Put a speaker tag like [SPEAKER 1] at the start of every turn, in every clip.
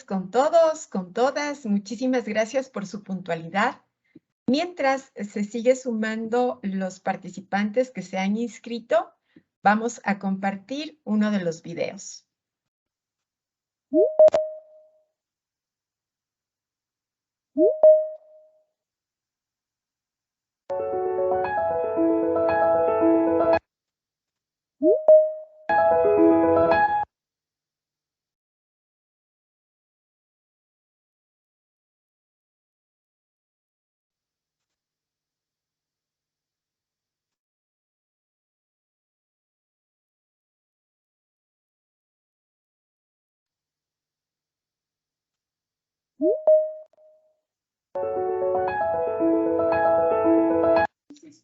[SPEAKER 1] Con todos, con todas, muchísimas gracias por su puntualidad. Mientras se sigue sumando los participantes que se han inscrito, vamos a compartir uno de los videos.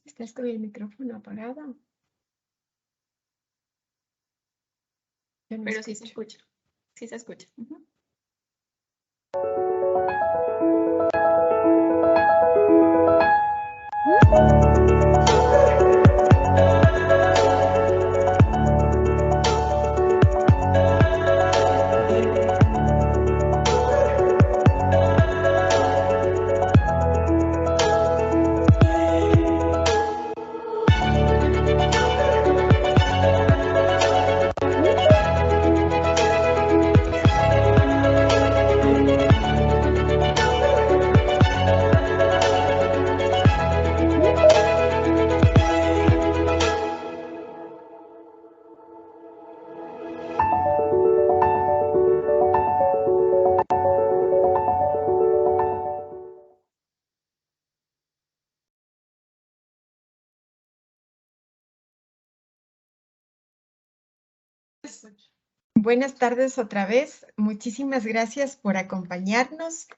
[SPEAKER 1] ¿Estás con el micrófono apagado?
[SPEAKER 2] Pero sí se escucha. Sí se escucha.
[SPEAKER 1] Buenas tardes otra vez. Muchísimas gracias por acompañarnos.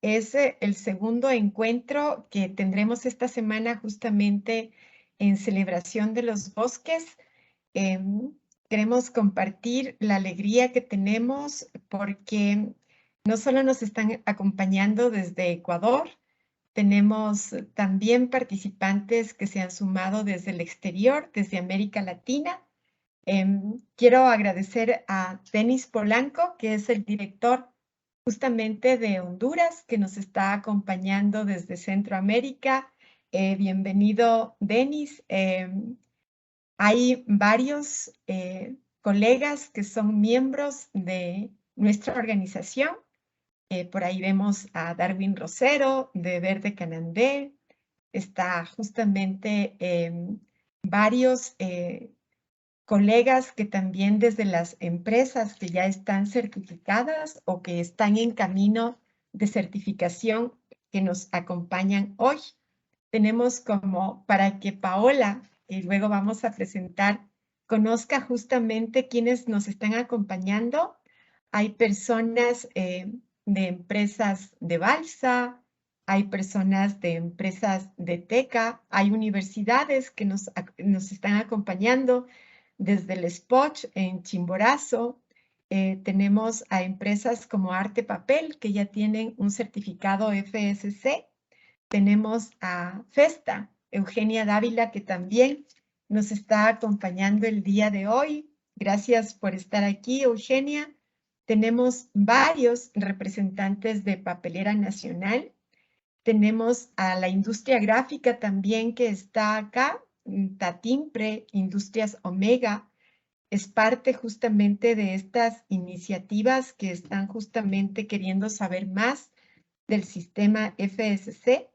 [SPEAKER 1] Es el segundo encuentro que tendremos esta semana justamente en celebración de los bosques. Queremos compartir la alegría que tenemos porque no solo nos están acompañando desde Ecuador, tenemos también participantes que se han sumado desde el exterior, desde América Latina. Quiero agradecer a Denis Polanco, que es el director justamente de Honduras, que nos está acompañando desde Centroamérica. Bienvenido, Denis. Hay varios colegas que son miembros de nuestra organización. Por ahí vemos a Darwin Rosero, de Verde Canandé. Está justamente varios colegas que también desde las empresas que ya están certificadas o que están en camino de certificación que nos acompañan hoy. Tenemos como para que Paola, que luego vamos a presentar, conozca justamente quiénes nos están acompañando. Hay personas de empresas de Balsa, hay personas de empresas de Teca, hay universidades que nos están acompañando desde el Spoch en Chimborazo. Tenemos a empresas como Arte Papel, que ya tienen un certificado FSC. Tenemos a Festa, Eugenia Dávila, que también nos está acompañando el día de hoy. Gracias por estar aquí, Eugenia. Tenemos varios representantes de Papelera Nacional. Tenemos a la industria gráfica también que está acá, Tatimpre, Industrias Omega, es parte justamente de estas iniciativas que están justamente queriendo saber más del sistema FSC.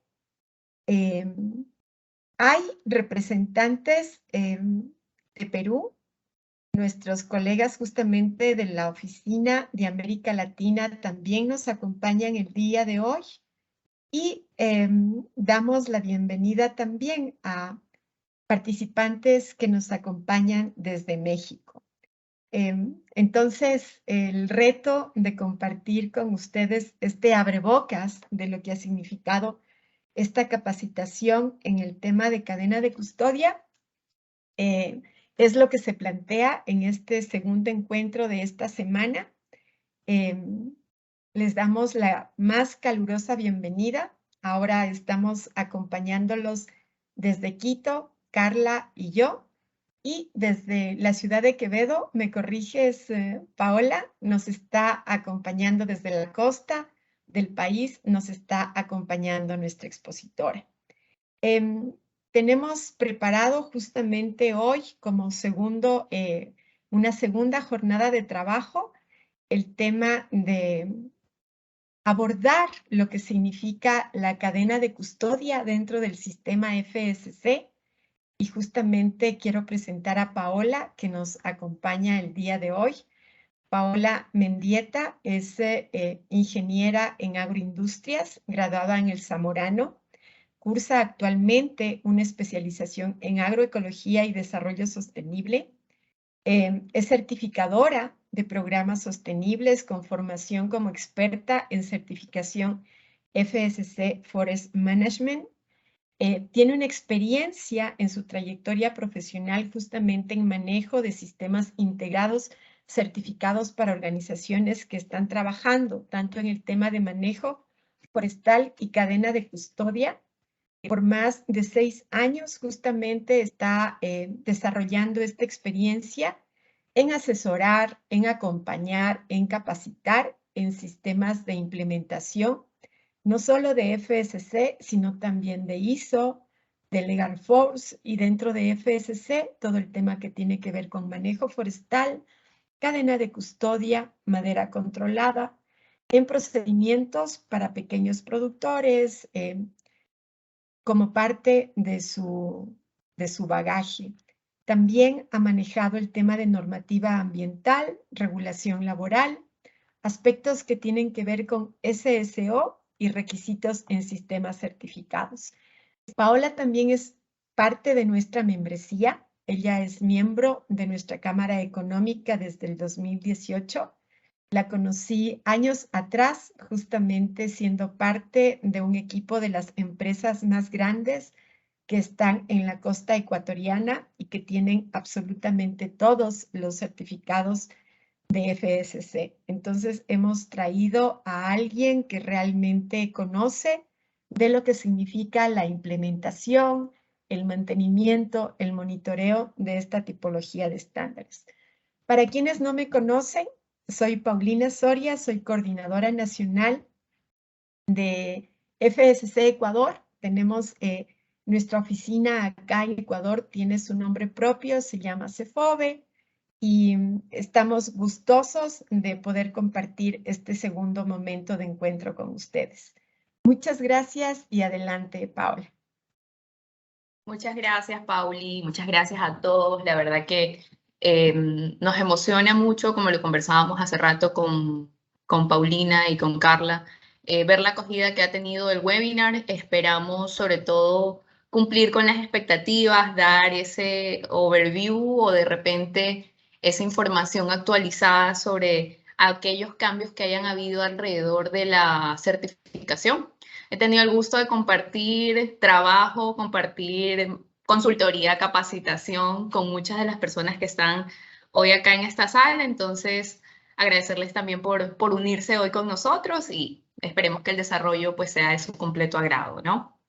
[SPEAKER 1] Hay representantes de Perú, nuestros colegas justamente de la Oficina de América Latina también nos acompañan el día de hoy y damos la bienvenida también a participantes que nos acompañan desde México. Entonces, el reto de compartir con ustedes este abrebocas de lo que ha significado esta capacitación en el tema de cadena de custodia es lo que se plantea en este segundo encuentro de esta semana. Les damos la más calurosa bienvenida. Ahora estamos acompañándolos desde Quito, Carla y yo. Y desde la ciudad de Quevedo, me corriges, Paola, nos está acompañando desde la costa del país, nos está acompañando nuestra expositora. Tenemos preparado justamente hoy como una segunda jornada de trabajo el tema de abordar lo que significa la cadena de custodia dentro del sistema FSC. Y justamente quiero presentar a Paola, que nos acompaña el día de hoy. Paola Mendieta es ingeniera en agroindustrias, graduada en el Zamorano. Cursa actualmente una especialización en agroecología y desarrollo sostenible. Es certificadora de programas sostenibles con formación como experta en certificación FSC Forest Management. Tiene una experiencia en su trayectoria profesional justamente en manejo de sistemas integrados certificados para organizaciones que están trabajando tanto en el tema de manejo forestal y cadena de custodia. Por más de 6 años justamente está desarrollando esta experiencia en asesorar, en acompañar, en capacitar en sistemas de implementación no solo de FSC, sino también de ISO, de Legal Force y dentro de FSC, todo el tema que tiene que ver con manejo forestal, cadena de custodia, madera controlada, en procedimientos para pequeños productores, como parte de su bagaje. También ha manejado el tema de normativa ambiental, regulación laboral, aspectos que tienen que ver con SSO y requisitos en sistemas certificados. Paola también es parte de nuestra membresía. Ella es miembro de nuestra Cámara Económica desde el 2018. La conocí años atrás, justamente siendo parte de un equipo de las empresas más grandes que están en la costa ecuatoriana y que tienen absolutamente todos los certificados de FSC. Entonces hemos traído a alguien que realmente conoce de lo que significa la implementación, el mantenimiento, el monitoreo de esta tipología de estándares. Para quienes no me conocen, soy Paulina Soria, soy coordinadora nacional de FSC Ecuador. Tenemos nuestra oficina acá en Ecuador, tiene su nombre propio, se llama CEFOBE, y estamos gustosos de poder compartir este segundo momento de encuentro con ustedes. Muchas gracias y adelante, Paola.
[SPEAKER 2] Muchas gracias, Pauli. Muchas gracias a todos. La verdad que nos emociona mucho, como lo conversábamos hace rato con Paulina y con Carla, ver la acogida que ha tenido el webinar. Esperamos sobre todo cumplir con las expectativas, dar ese overview o de repente esa información actualizada sobre aquellos cambios que hayan habido alrededor de la certificación. He tenido el gusto de compartir trabajo, compartir consultoría, capacitación con muchas de las personas que están hoy acá en esta sala. Entonces, agradecerles también por unirse hoy con nosotros y esperemos que el desarrollo pues sea de su completo agrado, ¿no?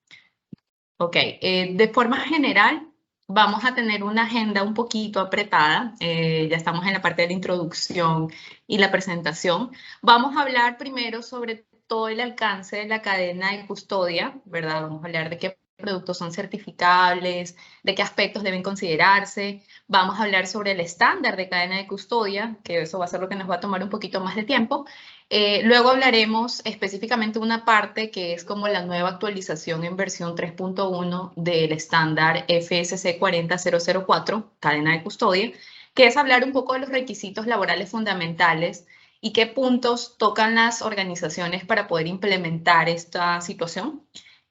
[SPEAKER 2] Ok, de forma general, vamos a tener una agenda un poquito apretada. Ya estamos en la parte de la introducción y la presentación. Vamos a hablar primero sobre todo el alcance de la cadena de custodia, ¿verdad? Vamos a hablar de qué productos son certificables, de qué aspectos deben considerarse. Vamos a hablar sobre el estándar de cadena de custodia, que eso va a ser lo que nos va a tomar un poquito más de tiempo. Luego hablaremos específicamente de una parte que es como la nueva actualización en versión 3.1 del estándar FSC 40004, cadena de custodia, que es hablar un poco de los requisitos laborales fundamentales y qué puntos tocan las organizaciones para poder implementar esta situación.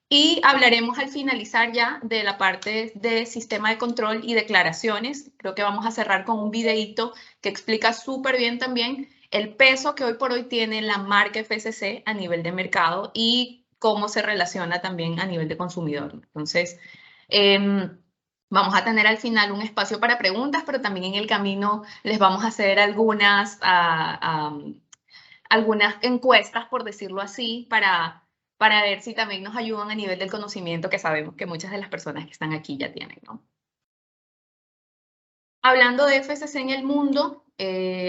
[SPEAKER 2] Y hablaremos al finalizar ya de la parte de sistema de control y declaraciones. Creo que vamos a cerrar con un videíto que explica súper bien también el peso que hoy por hoy tiene la marca FSC a nivel de mercado y cómo se relaciona también a nivel de consumidor. Entonces, vamos a tener al final un espacio para preguntas, pero también en el camino les vamos a hacer algunas encuestas, por decirlo así, para ver si también nos ayudan a nivel del conocimiento que sabemos que muchas de las personas que están aquí ya tienen, ¿no? Hablando de FSC en el mundo,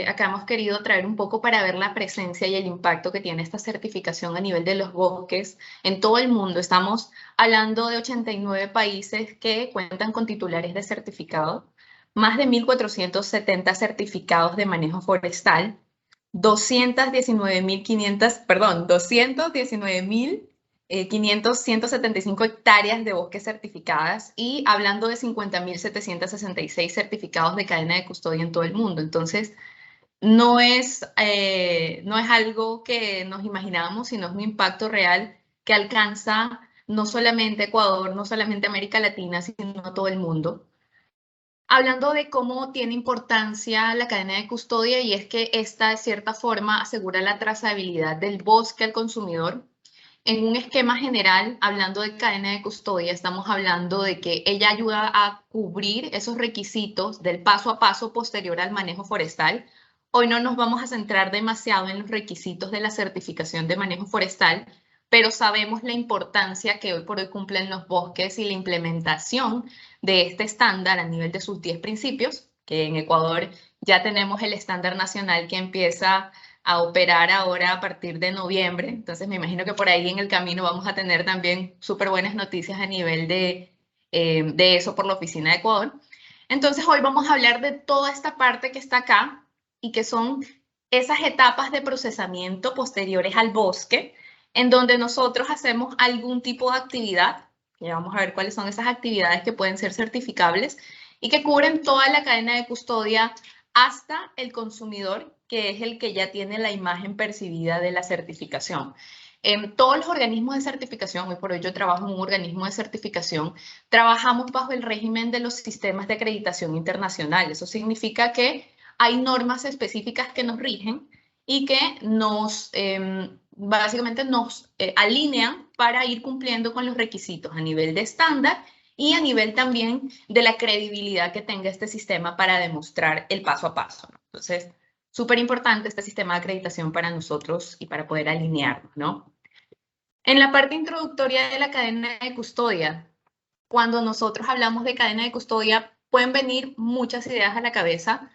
[SPEAKER 2] acá hemos querido traer un poco para ver la presencia y el impacto que tiene esta certificación a nivel de los bosques en todo el mundo. Estamos hablando de 89 países que cuentan con titulares de certificado, más de 1.470 certificados de manejo forestal, 219.175 hectáreas de bosques certificadas y hablando de 50.766 certificados de cadena de custodia en todo el mundo. Entonces, no es algo que nos imaginamos, sino es un impacto real que alcanza no solamente Ecuador, no solamente América Latina, sino todo el mundo. Hablando de cómo tiene importancia la cadena de custodia, y es que esta de cierta forma asegura la trazabilidad del bosque al consumidor. En un esquema general, hablando de cadena de custodia, estamos hablando de que ella ayuda a cubrir esos requisitos del paso a paso posterior al manejo forestal. Hoy no nos vamos a centrar demasiado en los requisitos de la certificación de manejo forestal, pero sabemos la importancia que hoy por hoy cumplen los bosques y la implementación de este estándar a nivel de sus 10 principios, que en Ecuador ya tenemos el estándar nacional que empieza a operar ahora a partir de noviembre. Entonces me imagino que por ahí en el camino vamos a tener también súper buenas noticias a nivel de eso por la Oficina de Ecuador. Entonces hoy vamos a hablar de toda esta parte que está acá y que son esas etapas de procesamiento posteriores al bosque, en donde nosotros hacemos algún tipo de actividad, y vamos a ver cuáles son esas actividades que pueden ser certificables y que cubren toda la cadena de custodia hasta el consumidor, que es el que ya tiene la imagen percibida de la certificación. Todos los organismos de certificación, hoy por hoy yo trabajo en un organismo de certificación, trabajamos bajo el régimen de los sistemas de acreditación internacional. Eso significa que hay normas específicas que nos rigen y que básicamente nos alinean para ir cumpliendo con los requisitos a nivel de estándar y a nivel también de la credibilidad que tenga este sistema para demostrar el paso a paso, ¿no? Entonces, súper importante este sistema de acreditación para nosotros y para poder alinearnos, ¿no? En la parte introductoria de la cadena de custodia, cuando nosotros hablamos de cadena de custodia, pueden venir muchas ideas a la cabeza.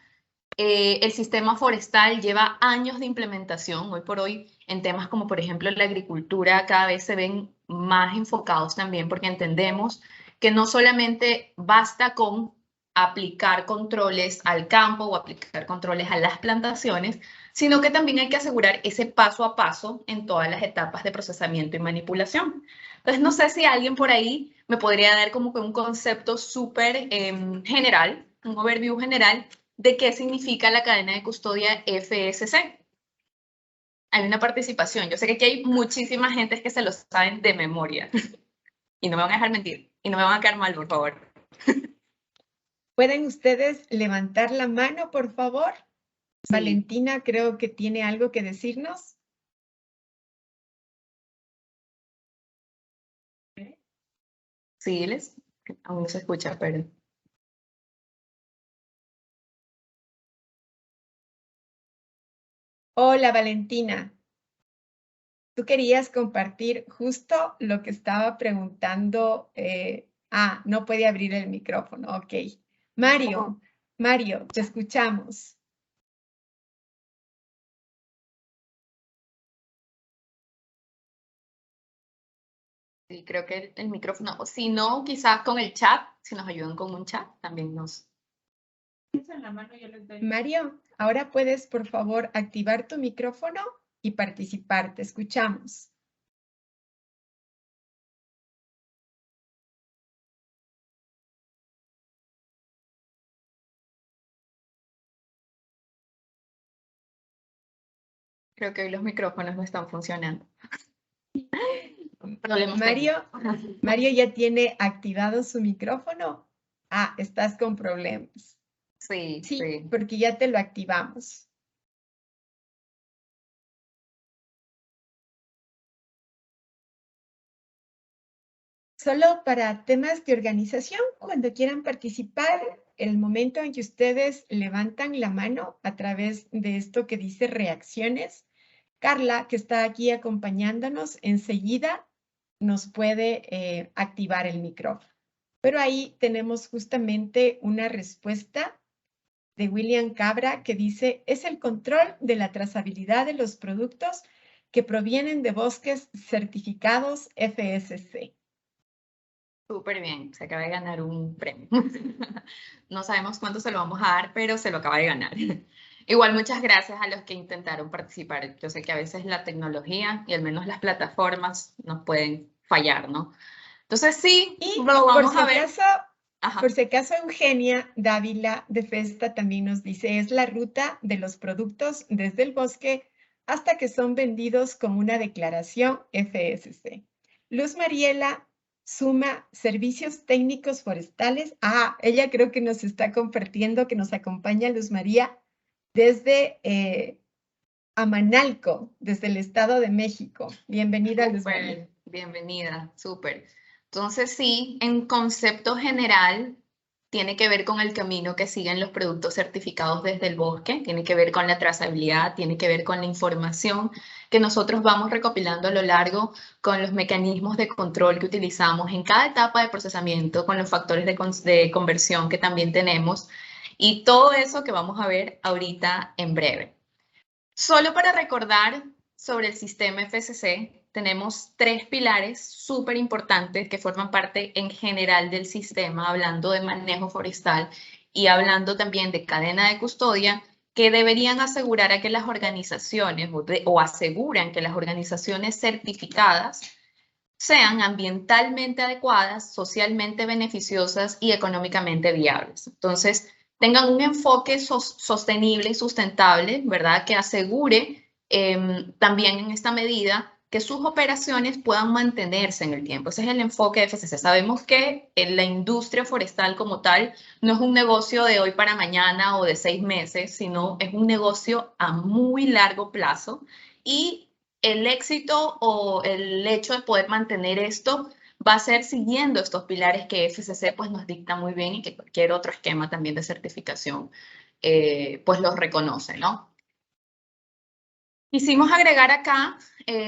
[SPEAKER 2] El sistema forestal lleva años de implementación. Hoy por hoy, en temas como, por ejemplo, la agricultura, cada vez se ven más enfocados también porque entendemos que no solamente basta con aplicar controles al campo o aplicar controles a las plantaciones, sino que también hay que asegurar ese paso a paso en todas las etapas de procesamiento y manipulación. Entonces, no sé si alguien por ahí me podría dar como que un concepto súper general, un overview general de qué significa la cadena de custodia FSC. Hay una participación. Yo sé que aquí hay muchísima gente que se lo saben de memoria. Y no me van a dejar mentir. Y no me van a quedar mal, por favor.
[SPEAKER 1] ¿Pueden ustedes levantar la mano, por favor?
[SPEAKER 2] Sí.
[SPEAKER 1] Valentina, creo que tiene algo que decirnos.
[SPEAKER 2] Sí, aún no se escucha, pero...
[SPEAKER 1] Hola, Valentina. Tú querías compartir justo lo que estaba preguntando. No puede abrir el micrófono. Ok. Mario, te escuchamos.
[SPEAKER 2] Sí, creo que el micrófono, o si no, quizás con el chat, si nos ayudan con un chat, también nos...
[SPEAKER 1] Mario, ahora puedes, por favor, activar tu micrófono y participar. Te escuchamos.
[SPEAKER 2] Creo que hoy los micrófonos no están funcionando.
[SPEAKER 1] Mario ya tiene activado su micrófono. Estás con problemas.
[SPEAKER 2] Sí,
[SPEAKER 1] sí, porque ya te lo activamos. Solo para temas de organización, cuando quieran participar, el momento en que ustedes levantan la mano a través de esto que dice reacciones, Carla, que está aquí acompañándonos, enseguida nos puede activar el micrófono. Pero ahí tenemos justamente una respuesta de William Cabra, que dice, es el control de la trazabilidad de los productos que provienen de bosques certificados FSC.
[SPEAKER 2] Súper bien, se acaba de ganar un premio. No sabemos cuánto se lo vamos a dar, pero se lo acaba de ganar. Igual muchas gracias a los que intentaron participar. Yo sé que a veces la tecnología y al menos las plataformas nos pueden fallar, ¿no? Entonces sí,
[SPEAKER 1] Y
[SPEAKER 2] lo vamos a ver.
[SPEAKER 1] por si acaso, Eugenia Dávila de Festa también nos dice, es la ruta de los productos desde el bosque hasta que son vendidos con una declaración FSC. Luz Mariela suma servicios técnicos forestales. Ah, ella creo que nos está compartiendo, que nos acompaña Luz María desde Amanalco, desde el Estado de México. Bienvenida, Luz María.
[SPEAKER 2] Bienvenida, súper. Entonces sí, en concepto general, tiene que ver con el camino que siguen los productos certificados desde el bosque, tiene que ver con la trazabilidad, tiene que ver con la información que nosotros vamos recopilando a lo largo con los mecanismos de control que utilizamos en cada etapa de procesamiento, con los factores de conversión que también tenemos y todo eso que vamos a ver ahorita en breve. Solo para recordar sobre el sistema FSC, tenemos 3 pilares súper importantes que forman parte en general del sistema, hablando de manejo forestal y hablando también de cadena de custodia, que deberían asegurar a que las organizaciones o aseguran que las organizaciones certificadas sean ambientalmente adecuadas, socialmente beneficiosas y económicamente viables. Entonces, tengan un enfoque sostenible y sustentable, ¿verdad? Que asegure también en esta medida que sus operaciones puedan mantenerse en el tiempo. Ese es el enfoque de FSC. Sabemos que la industria forestal como tal no es un negocio de hoy para mañana o de 6 meses, sino es un negocio a muy largo plazo y el éxito o el hecho de poder mantener esto va a ser siguiendo estos pilares que FSC pues, nos dicta muy bien y que cualquier otro esquema también de certificación pues los reconoce, ¿no? Quisimos agregar acá,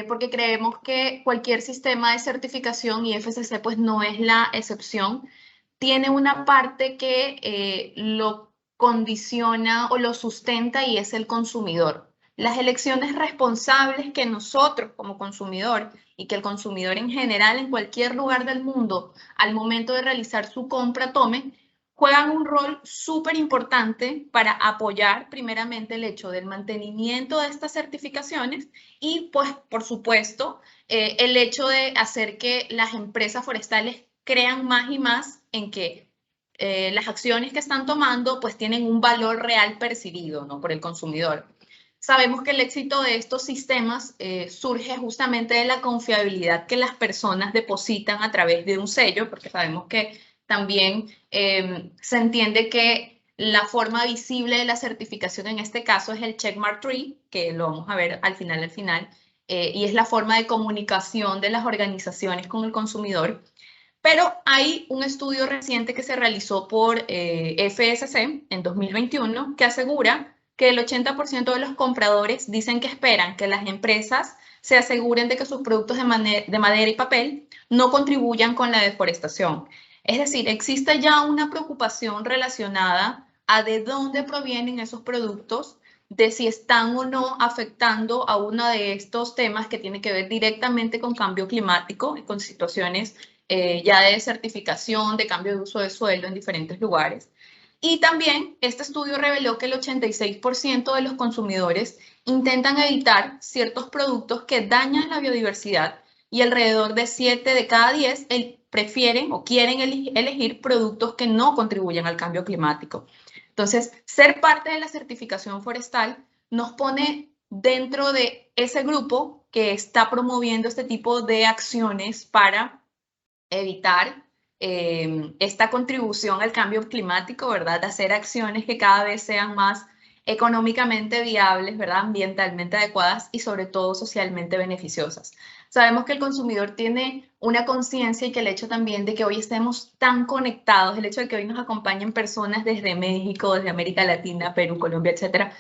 [SPEAKER 2] porque creemos que cualquier sistema de certificación, y FSC pues no es la excepción, tiene una parte que lo condiciona o lo sustenta y es el consumidor. Las elecciones responsables que nosotros como consumidor y que el consumidor en general en cualquier lugar del mundo al momento de realizar su compra tome, juegan un rol súper importante para apoyar primeramente el hecho del mantenimiento de estas certificaciones y pues por supuesto el hecho de hacer que las empresas forestales crean más y más en que las acciones que están tomando pues tienen un valor real percibido, ¿no? Por el consumidor. Sabemos que el éxito de estos sistemas surge justamente de la confiabilidad que las personas depositan a través de un sello, porque sabemos que también se entiende que la forma visible de la certificación en este caso es el Checkmark Tree, que lo vamos a ver al final, y es la forma de comunicación de las organizaciones con el consumidor. Pero hay un estudio reciente que se realizó por FSC en 2021 que asegura que el 80% de los compradores dicen que esperan que las empresas se aseguren de que sus productos de madera y papel no contribuyan con la deforestación. Es decir, existe ya una preocupación relacionada a de dónde provienen esos productos, de si están o no afectando a uno de estos temas que tiene que ver directamente con cambio climático y con situaciones ya de certificación, de cambio de uso de suelo en diferentes lugares. Y también este estudio reveló que el 86% de los consumidores intentan evitar ciertos productos que dañan la biodiversidad y alrededor de 7 de cada 10 prefieren o quieren elegir productos que no contribuyen al cambio climático. Entonces, ser parte de la certificación forestal nos pone dentro de ese grupo que está promoviendo este tipo de acciones para evitar esta contribución al cambio climático, ¿verdad? De hacer acciones que cada vez sean más económicamente viables, ¿verdad? Ambientalmente adecuadas y sobre todo socialmente beneficiosas. Sabemos que el consumidor tiene una conciencia y que el hecho también de que hoy estemos tan conectados, el hecho de que hoy nos acompañen personas desde México, desde América Latina, Perú, Colombia, etcétera,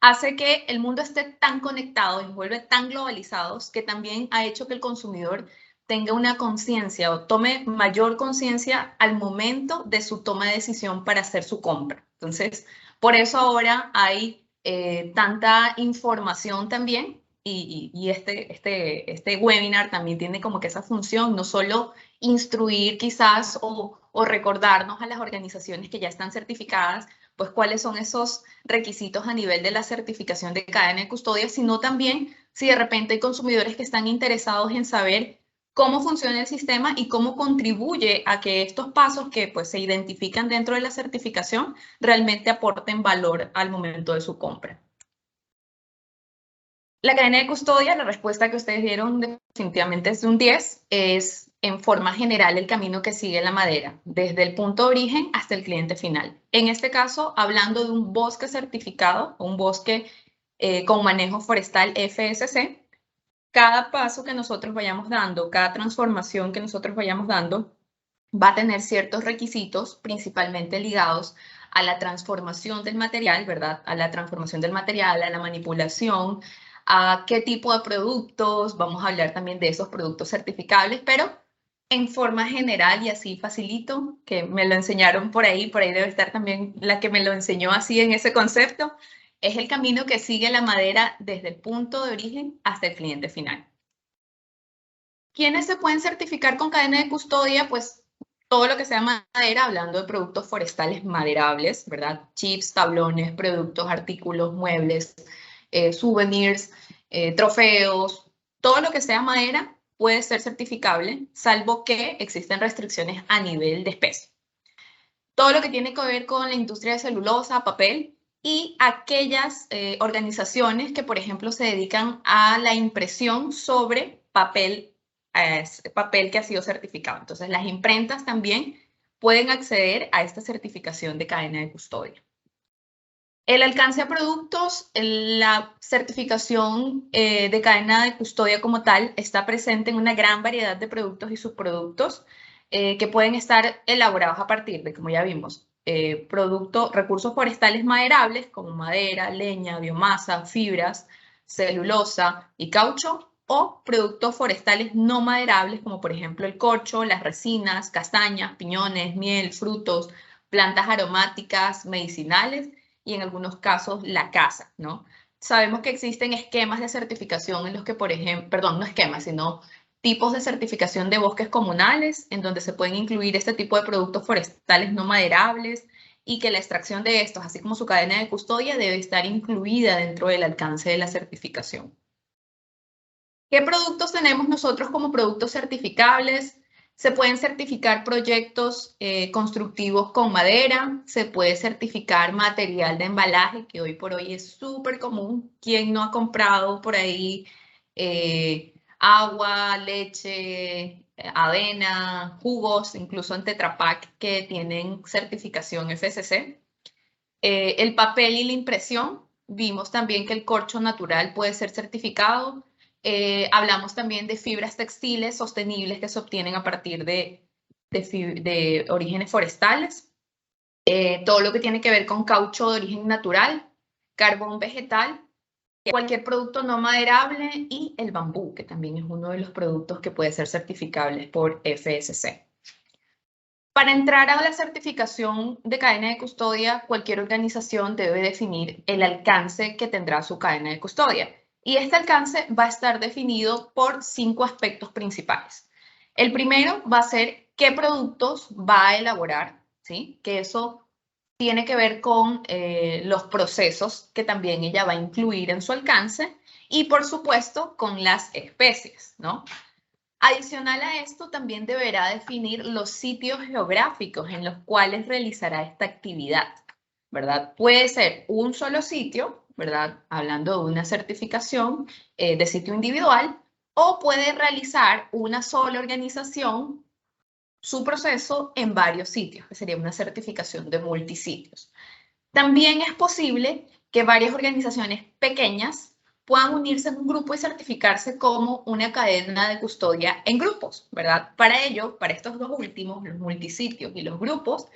[SPEAKER 2] hace que el mundo esté tan conectado y nos vuelve tan globalizados que también ha hecho que el consumidor tenga una conciencia o tome mayor conciencia al momento de su toma de decisión para hacer su compra. Entonces, Por eso ahora hay tanta información también y este webinar también tiene como que esa función, no solo instruir quizás o recordarnos a las organizaciones que ya están certificadas, pues cuáles son esos requisitos a nivel de la certificación de cadena de custodia, sino también si de repente hay consumidores que están interesados en saber cómo funciona el sistema y cómo contribuye a que estos pasos que pues, se identifican dentro de la certificación realmente aporten valor al momento de su compra. La cadena de custodia, la respuesta que ustedes dieron definitivamente es de un 10, es en forma general el camino que sigue la madera, desde el punto de origen hasta el cliente final. En este caso, hablando de un bosque certificado, un bosque con manejo forestal FSC, cada paso que nosotros vayamos dando, cada transformación que nosotros vayamos dando, va a tener ciertos requisitos principalmente ligados a la transformación del material, ¿verdad? A la transformación del material, a la manipulación, a qué tipo de productos, vamos a hablar también de esos productos certificables, pero en forma general y así facilito, que me lo enseñaron por ahí debe estar también la que me lo enseñó así en ese concepto, es el camino que sigue la madera desde el punto de origen hasta el cliente final. ¿Quiénes se pueden certificar con cadena de custodia? Pues todo lo que sea madera, hablando de productos forestales maderables, ¿verdad? Chips, tablones, productos, artículos, muebles, souvenirs, trofeos, todo lo que sea madera puede ser certificable, salvo que existen restricciones a nivel de especie. Todo lo que tiene que ver con la industria de celulosa, papel y aquellas organizaciones que, por ejemplo, se dedican a la impresión sobre papel que ha sido certificado. Entonces, las imprentas también pueden acceder a esta certificación de cadena de custodia. El alcance a productos, la certificación de cadena de custodia como tal está presente en una gran variedad de productos y subproductos que pueden estar elaborados a partir de, como ya vimos, recursos forestales maderables como madera, leña, biomasa, fibras, celulosa y caucho, o productos forestales no maderables como por ejemplo el corcho, las resinas, castañas, piñones, miel, frutos, plantas aromáticas, medicinales y en algunos casos la caza, ¿no? Sabemos que existen esquemas de certificación en los que, por ejemplo, perdón, no esquemas, sino tipos de certificación de bosques comunales, en donde se pueden incluir este tipo de productos forestales no maderables y que la extracción de estos, así como su cadena de custodia, debe estar incluida dentro del alcance de la certificación. ¿Qué productos tenemos nosotros como productos certificables? Se pueden certificar proyectos constructivos con madera, se puede certificar material de embalaje, que hoy por hoy es súper común. ¿Quién no ha comprado por ahí agua, leche, avena, jugos, incluso en Tetra Pak que tienen certificación FSC? El papel y la impresión, vimos también que el corcho natural puede ser certificado. Hablamos también de fibras textiles sostenibles que se obtienen a partir de orígenes forestales. Todo lo que tiene que ver con caucho de origen natural, carbón vegetal, cualquier producto no maderable y el bambú, que también es uno de los productos que puede ser certificable por FSC. Para entrar a la certificación de cadena de custodia, cualquier organización debe definir el alcance que tendrá su cadena de custodia. Y este alcance va a estar definido por 5 aspectos principales. El primero va a ser qué productos va a elaborar, ¿sí? Que eso tiene que ver con los procesos que también ella va a incluir en su alcance y, por supuesto, con las especies, ¿no? Adicional a esto, también deberá definir los sitios geográficos en los cuales realizará esta actividad, ¿verdad? Puede ser un solo sitio, ¿verdad? Hablando de una certificación de sitio individual, o puede realizar una sola organización su proceso en varios sitios, que sería una certificación de multisitios. También es posible que varias organizaciones pequeñas puedan unirse en un grupo y certificarse como una cadena de custodia en grupos, ¿verdad? Para ello, para estos dos últimos, los multisitios y los grupos,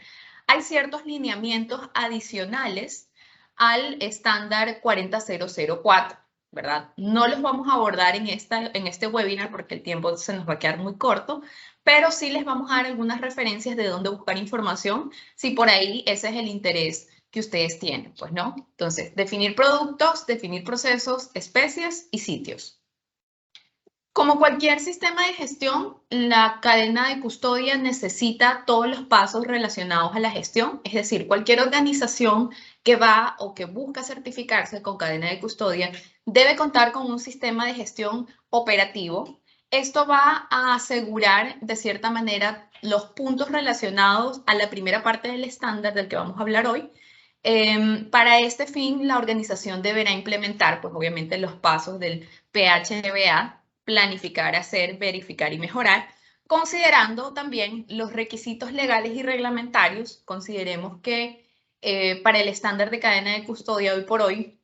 [SPEAKER 2] hay ciertos lineamientos adicionales al estándar 40004, ¿verdad? No los vamos a abordar en este webinar porque el tiempo se nos va a quedar muy corto, pero sí les vamos a dar algunas referencias de dónde buscar información, si por ahí ese es el interés que ustedes tienen, pues, ¿no? Entonces, definir productos, definir procesos, especies y sitios. Como cualquier sistema de gestión, la cadena de custodia necesita todos los pasos relacionados a la gestión, es decir, cualquier organización que va o que busca certificarse con cadena de custodia debe contar con un sistema de gestión operativo. Esto va a asegurar, de cierta manera, los puntos relacionados a la primera parte del estándar del que vamos a hablar hoy. Para este fin, la organización deberá implementar, pues obviamente, los pasos del PHBA, planificar, hacer, verificar y mejorar, considerando también los requisitos legales y reglamentarios. Consideremos que para el estándar de cadena de custodia hoy por hoy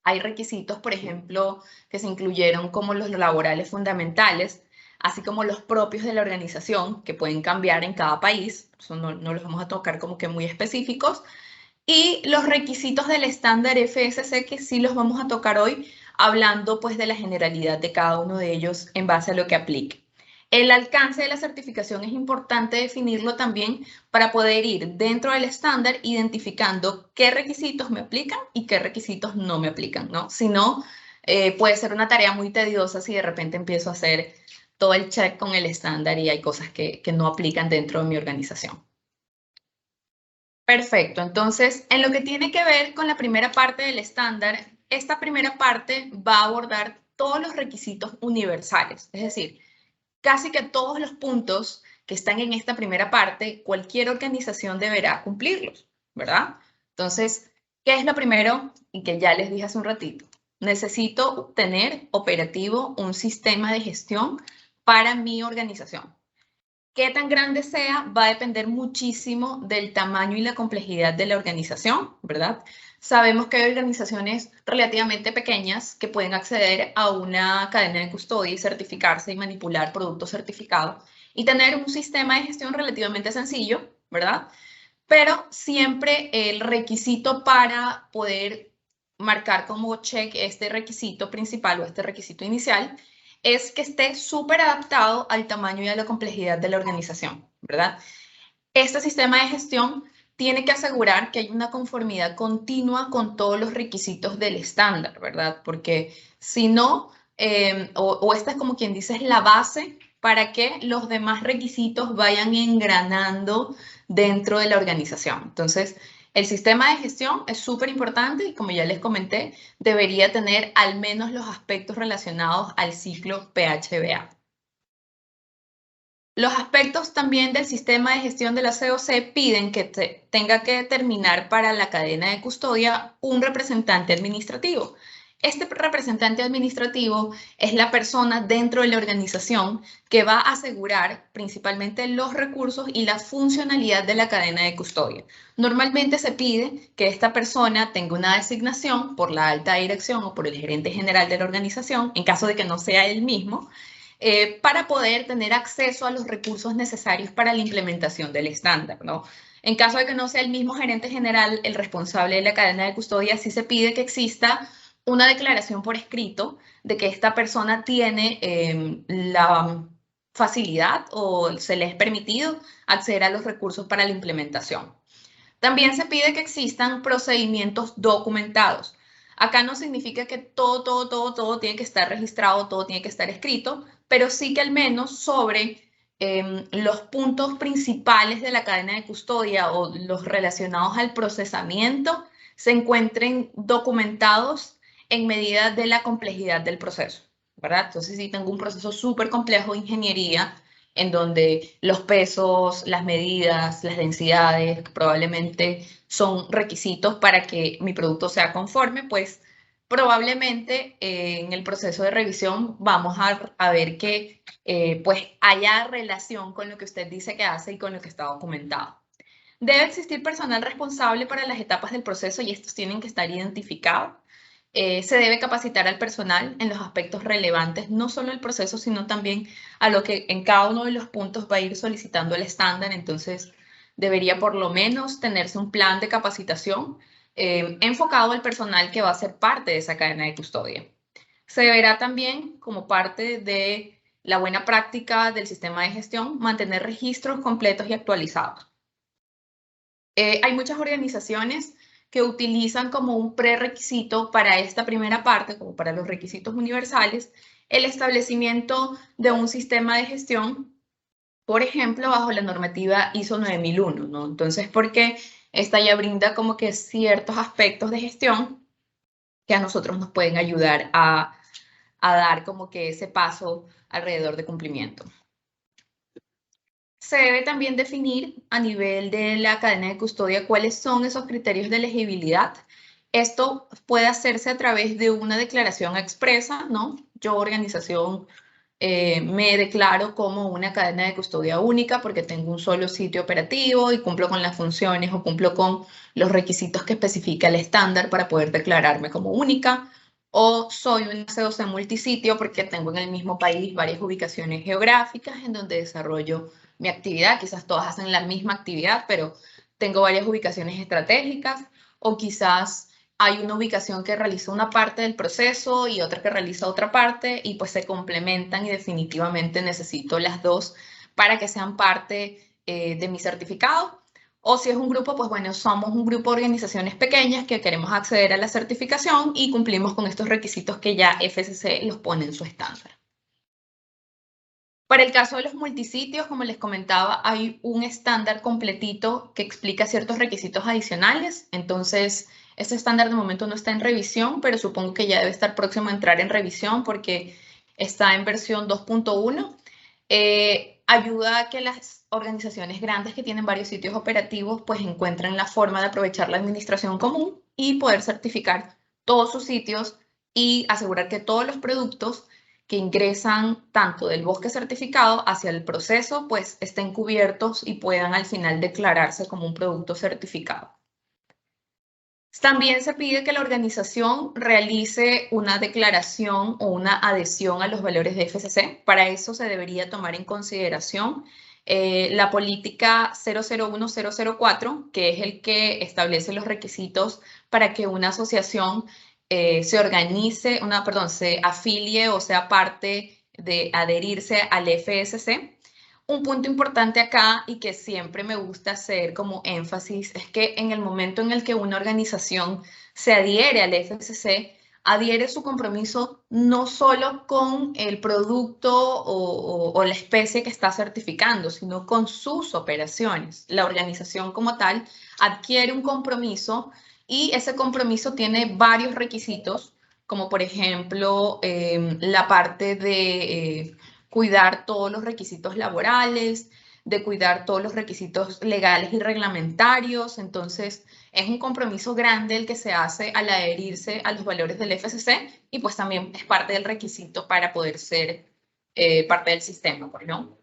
[SPEAKER 2] hay requisitos, por ejemplo, que se incluyeron como los laborales fundamentales, así como los propios de la organización, que pueden cambiar en cada país. Eso no los vamos a tocar como que muy específicos. Y los requisitos del estándar FSC, que sí los vamos a tocar hoy, hablando pues de la generalidad de cada uno de ellos en base a lo que aplique. El alcance de la certificación es importante definirlo también para poder ir dentro del estándar identificando qué requisitos me aplican y qué requisitos no me aplican, ¿no? Si no, puede ser una tarea muy tediosa si de repente empiezo a hacer todo el check con el estándar y hay cosas que no aplican dentro de mi organización. Perfecto, entonces en lo que tiene que ver con la primera parte del estándar, esta primera parte va a abordar todos los requisitos universales, es decir, casi que todos los puntos que están en esta primera parte, cualquier organización deberá cumplirlos, ¿verdad? Entonces, ¿qué es lo primero? Y que ya les dije hace un ratito. Necesito tener operativo un sistema de gestión para mi organización. Qué tan grande sea va a depender muchísimo del tamaño y la complejidad de la organización, ¿verdad? Sabemos que hay organizaciones relativamente pequeñas que pueden acceder a una cadena de custodia y certificarse y manipular productos certificados y tener un sistema de gestión relativamente sencillo, ¿verdad? Pero siempre el requisito para poder marcar como check este requisito principal o este requisito inicial es que esté súper adaptado al tamaño y a la complejidad de la organización, ¿verdad? Este sistema de gestión tiene que asegurar que hay una conformidad continua con todos los requisitos del estándar, ¿verdad? Porque si no, o esta es como quien dice, es la base para que los demás requisitos vayan engranando dentro de la organización. Entonces, el sistema de gestión es súper importante y como ya les comenté, debería tener al menos los aspectos relacionados al ciclo PHBA. Los aspectos también del sistema de gestión de la COC piden que tenga que determinar para la cadena de custodia un representante administrativo. Este representante administrativo es la persona dentro de la organización que va a asegurar principalmente los recursos y la funcionalidad de la cadena de custodia. Normalmente se pide que esta persona tenga una designación por la alta dirección o por el gerente general de la organización, en caso de que no sea él mismo, para poder tener acceso a los recursos necesarios para la implementación del estándar, ¿no? En caso de que no sea el mismo gerente general el responsable de la cadena de custodia, sí se pide que exista una declaración por escrito de que esta persona tiene la facilidad o se le es permitido acceder a los recursos para la implementación. También se pide que existan procedimientos documentados. Acá no significa que todo tiene que estar registrado, todo tiene que estar escrito, pero sí que al menos sobre los puntos principales de la cadena de custodia o los relacionados al procesamiento se encuentren documentados en medida de la complejidad del proceso, ¿verdad? Entonces, si tengo un proceso súper complejo de ingeniería, en donde los pesos, las medidas, las densidades probablemente son requisitos para que mi producto sea conforme, pues probablemente en el proceso de revisión vamos a ver que pues haya relación con lo que usted dice que hace y con lo que está documentado. Debe existir personal responsable para las etapas del proceso y estos tienen que estar identificados. Se debe capacitar al personal en los aspectos relevantes, no solo el proceso, sino también a lo que en cada uno de los puntos va a ir solicitando el estándar. Entonces, debería por lo menos tenerse un plan de capacitación enfocado al personal que va a ser parte de esa cadena de custodia. Se deberá también, como parte de la buena práctica del sistema de gestión, mantener registros completos y actualizados. Hay muchas organizaciones que utilizan como un prerequisito para esta primera parte, como para los requisitos universales, el establecimiento de un sistema de gestión, por ejemplo, bajo la normativa ISO 9001, ¿no? Entonces, porque esta ya brinda como que ciertos aspectos de gestión que a nosotros nos pueden ayudar a dar como que ese paso alrededor de cumplimiento. Se debe también definir a nivel de la cadena de custodia cuáles son esos criterios de elegibilidad. Esto puede hacerse a través de una declaración expresa, ¿no? Yo, organización, me declaro como una cadena de custodia única porque tengo un solo sitio operativo y cumplo con las funciones o cumplo con los requisitos que especifica el estándar para poder declararme como única. O soy una C2C multisitio porque tengo en el mismo país varias ubicaciones geográficas en donde desarrollo mi actividad. Quizás todas hacen la misma actividad, pero tengo varias ubicaciones estratégicas. O quizás hay una ubicación que realiza una parte del proceso y otra que realiza otra parte y pues se complementan y definitivamente necesito las dos para que sean parte de mi certificado. O si es un grupo, pues bueno, somos un grupo de organizaciones pequeñas que queremos acceder a la certificación y cumplimos con estos requisitos que ya FSC los pone en su estándar. Para el caso de los multisitios, como les comentaba, hay un estándar completito que explica ciertos requisitos adicionales. Entonces, este estándar de momento no está en revisión, pero supongo que ya debe estar próximo a entrar en revisión porque está en versión 2.1. Ayuda a que las organizaciones grandes que tienen varios sitios operativos pues encuentren la forma de aprovechar la administración común y poder certificar todos sus sitios y asegurar que todos los productos que ingresan tanto del bosque certificado hacia el proceso, pues estén cubiertos y puedan al final declararse como un producto certificado. También se pide que la organización realice una declaración o una adhesión a los valores de FSC. Para eso se debería tomar en consideración la política 001004, que es el que establece los requisitos para que una asociación se organice, se afilie o sea parte de adherirse al FSC. Un punto importante acá y que siempre me gusta hacer como énfasis es que en el momento en el que una organización se adhiere al FSC, adhiere su compromiso no solo con el producto o la especie que está certificando, sino con sus operaciones. La organización como tal adquiere un compromiso y ese compromiso tiene varios requisitos, como por ejemplo la parte de cuidar todos los requisitos laborales, de cuidar todos los requisitos legales y reglamentarios. Entonces, es un compromiso grande el que se hace al adherirse a los valores del FSC y pues también es parte del requisito para poder ser parte del sistema, ¿no?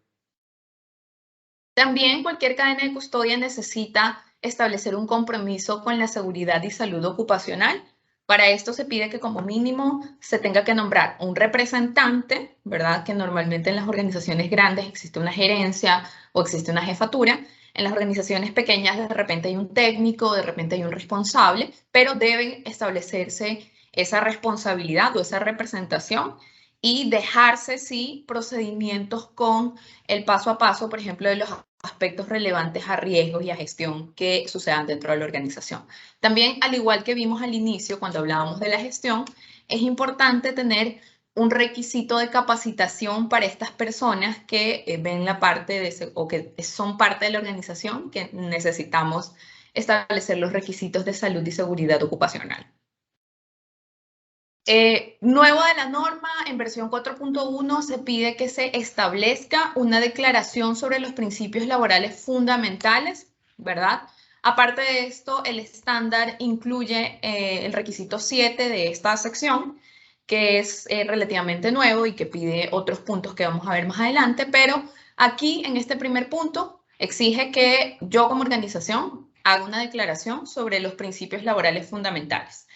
[SPEAKER 2] También cualquier cadena de custodia necesita establecer un compromiso con la seguridad y salud ocupacional. Para esto se pide que como mínimo se tenga que nombrar un representante, ¿verdad? Que normalmente en las organizaciones grandes existe una gerencia o existe una jefatura. En las organizaciones pequeñas de repente hay un técnico, de repente hay un responsable, pero deben establecerse esa responsabilidad o esa representación y dejarse, sí, procedimientos con el paso a paso, por ejemplo, de los aspectos relevantes a riesgos y a gestión que sucedan dentro de la organización. También, al igual que vimos al inicio cuando hablábamos de la gestión, es importante tener un requisito de capacitación para estas personas que ven la parte de o que son parte de la organización, que necesitamos establecer los requisitos de salud y seguridad ocupacional. Nuevo de la norma, en versión 4.1 se pide que se establezca una declaración sobre los principios laborales fundamentales, ¿verdad? Aparte de esto, el estándar incluye el requisito 7 de esta sección, que es relativamente nuevo y que pide otros puntos que vamos a ver más adelante, pero aquí en este primer punto exige que yo como organización haga una declaración sobre los principios laborales fundamentales.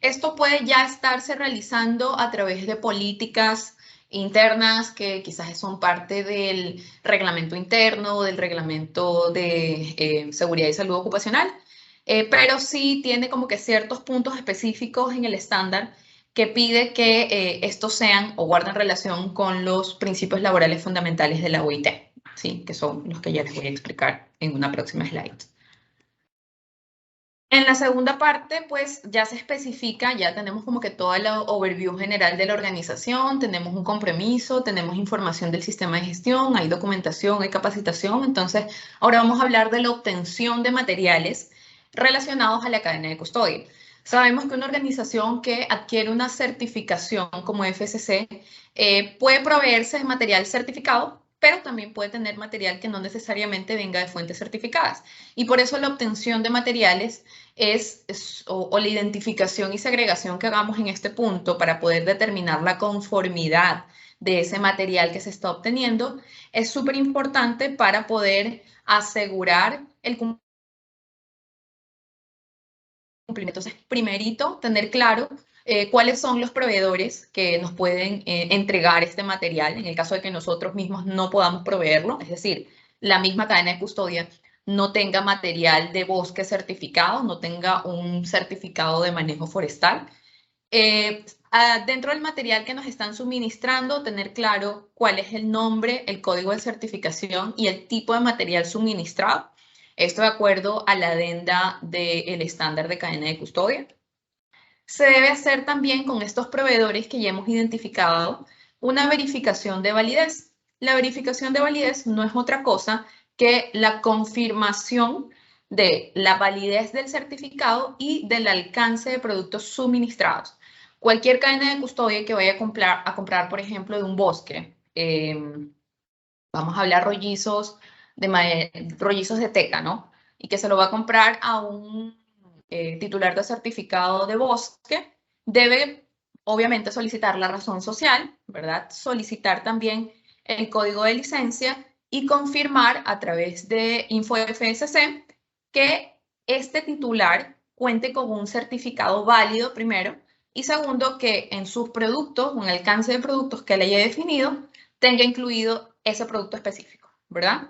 [SPEAKER 2] Esto puede ya estarse realizando a través de políticas internas que quizás son parte del reglamento interno o del reglamento de seguridad y salud ocupacional, pero sí tiene como que ciertos puntos específicos en el estándar que pide que estos sean o guarden relación con los principios laborales fundamentales de la OIT, ¿sí? Que son los que ya les voy a explicar en una próxima slide. En la segunda parte, pues ya se especifica, ya tenemos como que toda la overview general de la organización, tenemos un compromiso, tenemos información del sistema de gestión, hay documentación, hay capacitación. Entonces, ahora vamos a hablar de la obtención de materiales relacionados a la cadena de custodia. Sabemos que una organización que adquiere una certificación como FSC puede proveerse de material certificado, pero también puede tener material que no necesariamente venga de fuentes certificadas. Y por eso la obtención de materiales o la identificación y segregación que hagamos en este punto para poder determinar la conformidad de ese material que se está obteniendo es súper importante para poder asegurar el cumplimiento. Entonces, primerito, tener claro cuáles son los proveedores que nos pueden entregar este material en el caso de que nosotros mismos no podamos proveerlo, es decir, la misma cadena de custodia no tenga material de bosque certificado, no tenga un certificado de manejo forestal. Dentro del material que nos están suministrando, tener claro cuál es el nombre, el código de certificación y el tipo de material suministrado. Esto de acuerdo a la adenda del estándar de cadena de custodia. Se debe hacer también con estos proveedores que ya hemos identificado una verificación de validez. La verificación de validez no es otra cosa que la confirmación de la validez del certificado y del alcance de productos suministrados. Cualquier cadena de custodia que vaya a comprar, por ejemplo, de un bosque, vamos a hablar rollizos de teca, ¿no? Y que se lo va a comprar a un titular de certificado de bosque, debe obviamente solicitar la razón social, ¿verdad? Solicitar también el código de licencia y confirmar a través de InfoFSC que este titular cuente con un certificado válido primero y segundo que en sus productos, un alcance de productos que le haya definido, tenga incluido ese producto específico, ¿verdad?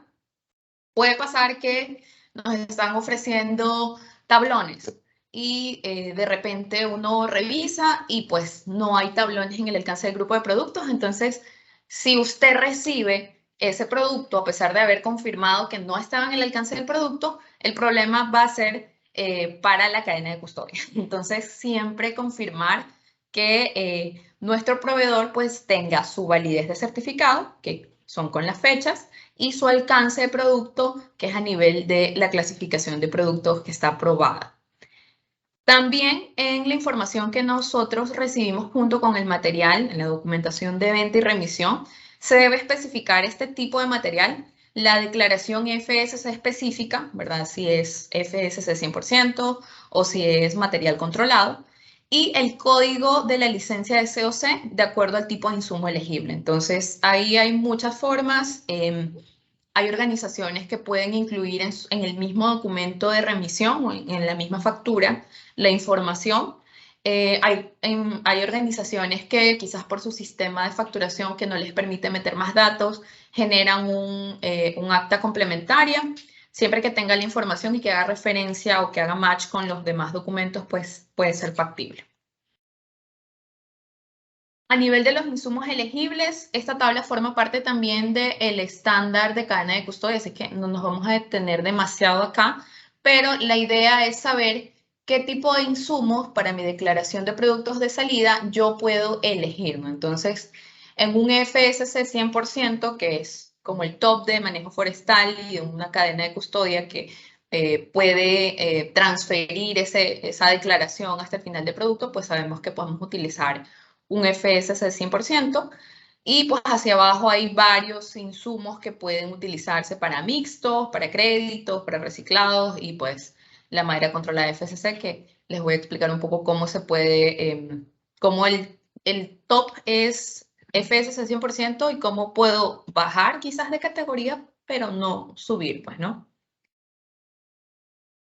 [SPEAKER 2] Puede pasar que nos están ofreciendo tablones y de repente uno revisa y pues no hay tablones en el alcance del grupo de productos. Entonces, si usted recibe ese producto a pesar de haber confirmado que no estaba en el alcance del producto, el problema va a ser para la cadena de custodia. Entonces, siempre confirmar que nuestro proveedor pues tenga su validez de certificado, que son con las fechas, y su alcance de producto, que es a nivel de la clasificación de productos que está aprobada. También en la información que nosotros recibimos junto con el material, en la documentación de venta y remisión, se debe especificar este tipo de material, la declaración FSC específica, ¿verdad? Si es FSC 100% o si es material controlado, y el código de la licencia de COC de acuerdo al tipo de insumo elegible. Entonces, ahí hay muchas formas. Hay organizaciones que pueden incluir en el mismo documento de remisión o en la misma factura la información. Hay organizaciones que quizás por su sistema de facturación que no les permite meter más datos, generan un acta complementaria. Siempre que tenga la información y que haga referencia o que haga match con los demás documentos, pues puede ser factible. A nivel de los insumos elegibles, esta tabla forma parte también del estándar de cadena de custodia, así que no nos vamos a detener demasiado acá, pero la idea es saber qué tipo de insumos para mi declaración de productos de salida yo puedo elegir, ¿no? Entonces, en un FSC 100%, que es como el top de manejo forestal y de una cadena de custodia que puede transferir esa declaración hasta el final de producto, pues sabemos que podemos utilizar un FSC 100%, y pues hacia abajo hay varios insumos que pueden utilizarse para mixtos, para créditos, para reciclados y pues la manera controlada de FSC, que les voy a explicar un poco cómo se puede, cómo el top es FSC 100% y cómo puedo bajar quizás de categoría, pero no subir, pues, ¿no?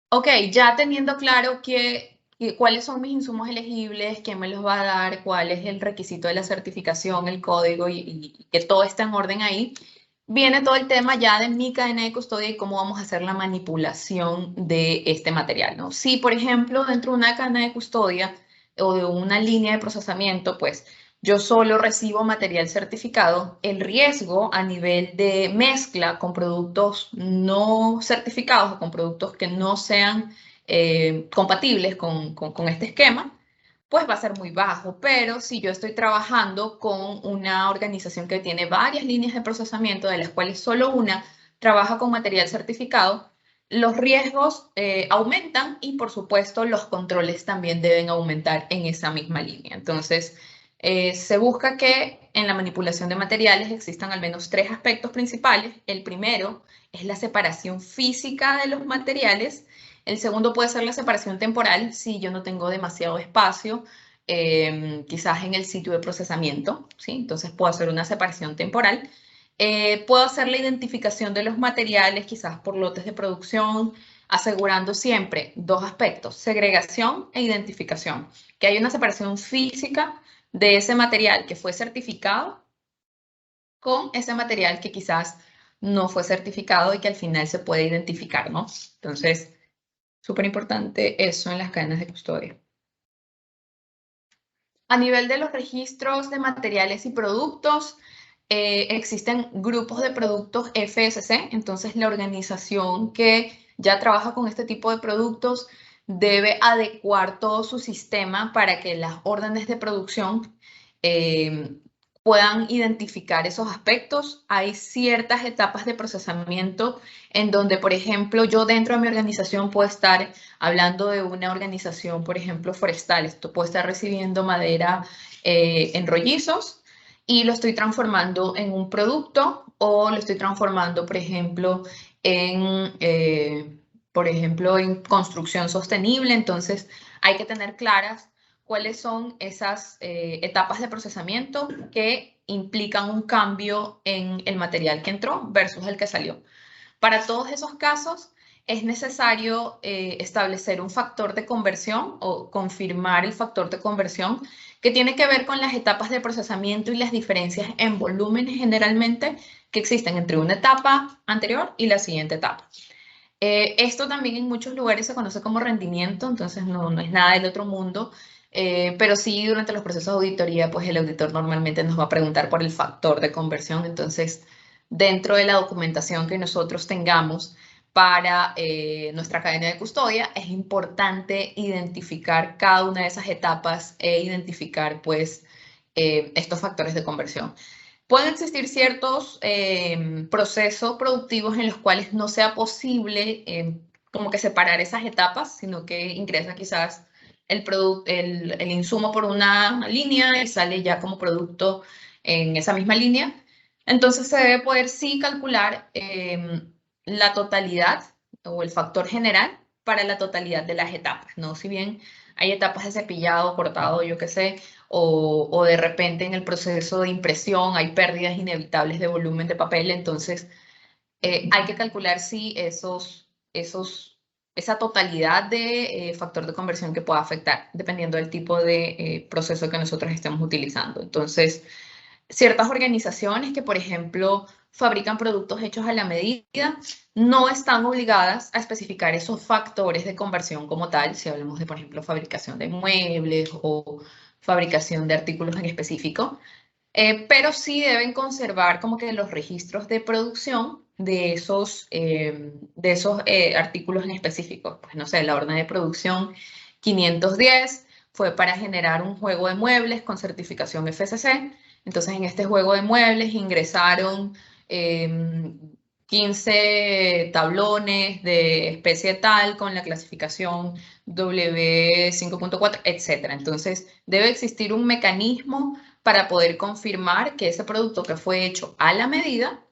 [SPEAKER 2] Ok, ya teniendo claro cuáles son mis insumos elegibles, quién me los va a dar, cuál es el requisito de la certificación, el código y que todo esté en orden ahí, viene todo el tema ya de mi cadena de custodia y cómo vamos a hacer la manipulación de este material, ¿no? Si, por ejemplo, dentro de una cadena de custodia o de una línea de procesamiento, pues yo solo recibo material certificado, el riesgo a nivel de mezcla con productos no certificados o con productos que no sean compatibles con este esquema, pues va a ser muy bajo. Pero si yo estoy trabajando con una organización que tiene varias líneas de procesamiento, de las cuales solo una trabaja con material certificado, los riesgos aumentan y, por supuesto, los controles también deben aumentar en esa misma línea. Entonces, se busca que en la manipulación de materiales existan al menos 3 aspectos principales. El primero es la separación física de los materiales. El segundo puede ser la separación temporal, si yo no tengo demasiado espacio, quizás en el sitio de procesamiento, ¿sí? Entonces puedo hacer una separación temporal. Puedo hacer la identificación de los materiales, quizás por lotes de producción, asegurando siempre 2 aspectos, segregación e identificación, que hay una separación física de ese material que fue certificado con ese material que quizás no fue certificado y que al final se puede identificar, ¿no? Entonces, súper importante eso en las cadenas de custodia. A nivel de los registros de materiales y productos, existen grupos de productos FSC, entonces la organización que ya trabaja con este tipo de productos debe adecuar todo su sistema para que las órdenes de producción puedan identificar esos aspectos. Hay ciertas etapas de procesamiento en donde, por ejemplo, yo dentro de mi organización puedo estar hablando de una organización, por ejemplo, forestal. Esto puede estar recibiendo madera en rollizos y lo estoy transformando en un producto o lo estoy transformando, por ejemplo, en construcción sostenible. Entonces, hay que tener claras cuáles son esas etapas de procesamiento que implican un cambio en el material que entró versus el que salió. Para todos esos casos, es necesario establecer un factor de conversión o confirmar el factor de conversión que tiene que ver con las etapas de procesamiento y las diferencias en volúmenes generalmente que existen entre una etapa anterior y la siguiente etapa. Esto también en muchos lugares se conoce como rendimiento, entonces no es nada del otro mundo, pero sí durante los procesos de auditoría, pues el auditor normalmente nos va a preguntar por el factor de conversión. Entonces, dentro de la documentación que nosotros tengamos para nuestra cadena de custodia, es importante identificar cada una de esas etapas e identificar pues estos factores de conversión. Pueden existir ciertos procesos productivos en los cuales no sea posible como que separar esas etapas, sino que ingresa quizás el insumo por una línea y sale ya como producto en esa misma línea. Entonces se debe poder sí calcular la totalidad o el factor general para la totalidad de las etapas, ¿no? Si bien hay etapas de cepillado, cortado, yo qué sé, o de repente en el proceso de impresión hay pérdidas inevitables de volumen de papel, entonces hay que calcular si esa totalidad de factor de conversión que pueda afectar, dependiendo del tipo de proceso que nosotros estemos utilizando. Entonces, ciertas organizaciones que, por ejemplo, fabrican productos hechos a la medida, no están obligadas a especificar esos factores de conversión como tal, si hablamos de, por ejemplo, fabricación de muebles o fabricación de artículos en específico, pero sí deben conservar como que los registros de producción de esos artículos en específico. Pues no sé, la orden de producción 510 fue para generar un juego de muebles con certificación FSC. Entonces, en este juego de muebles ingresaron 15 tablones de especie tal con la clasificación W5.4, etc. Entonces, debe existir un mecanismo para poder confirmar que ese producto que fue hecho a la medida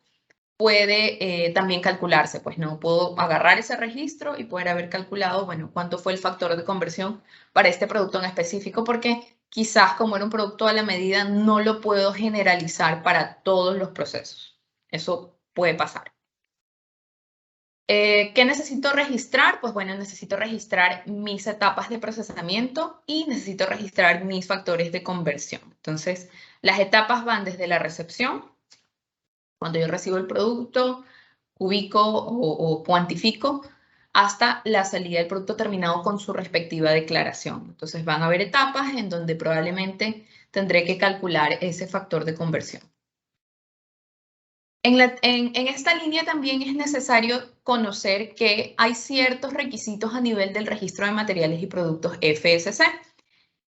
[SPEAKER 2] puede también calcularse. Pues no puedo agarrar ese registro y poder haber calculado, bueno, cuánto fue el factor de conversión para este producto en específico, porque quizás como era un producto a la medida, no lo puedo generalizar para todos los procesos. Eso puede pasar. ¿Qué necesito registrar? Pues bueno, necesito registrar mis etapas de procesamiento y necesito registrar mis factores de conversión. Entonces, las etapas van desde la recepción, cuando yo recibo el producto, ubico o cuantifico, hasta la salida del producto terminado con su respectiva declaración. Entonces, van a haber etapas en donde probablemente tendré que calcular ese factor de conversión. En esta línea también es necesario conocer que hay ciertos requisitos a nivel del registro de materiales y productos FSC.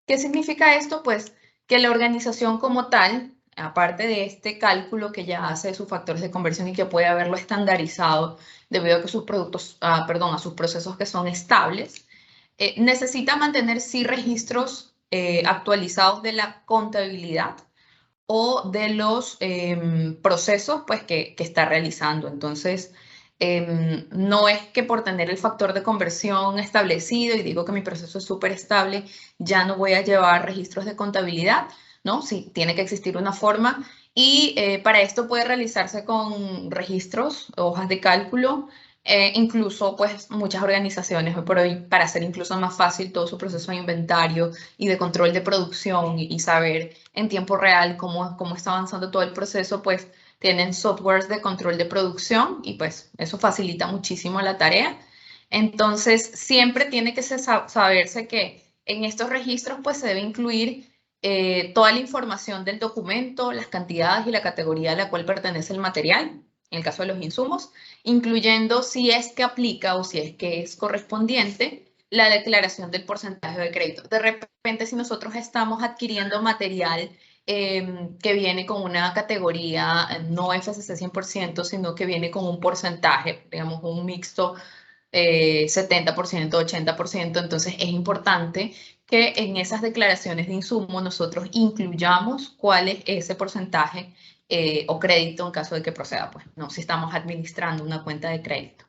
[SPEAKER 2] ¿Qué significa esto? Pues que la organización como tal, aparte de este cálculo que ya hace de sus factores de conversión y que puede haberlo estandarizado debido a que sus productos, a sus procesos que son estables, necesita mantener sí registros actualizados de la contabilidad o de los procesos pues, que está realizando. Entonces, no es que por tener el factor de conversión establecido y digo que mi proceso es súper estable, ya no voy a llevar registros de contabilidad, ¿no? Sí, tiene que existir una forma y para esto puede realizarse con registros, hojas de cálculo, incluso pues muchas organizaciones hoy por hoy para hacer incluso más fácil todo su proceso de inventario y de control de producción y saber en tiempo real cómo está avanzando todo el proceso, pues tienen softwares de control de producción y pues eso facilita muchísimo la tarea. Entonces siempre tiene que saberse que en estos registros pues se debe incluir toda la información del documento, las cantidades y la categoría a la cual pertenece el material, en el caso de los insumos, incluyendo si es que aplica o si es que es correspondiente la declaración del porcentaje de crédito. De repente, si nosotros estamos adquiriendo material que viene con una categoría no FSC 100%, sino que viene con un porcentaje, digamos un mixto 70%, 80%, entonces es importante que en esas declaraciones de insumo nosotros incluyamos cuál es ese porcentaje o crédito en caso de que proceda, pues, no, si estamos administrando una cuenta de crédito.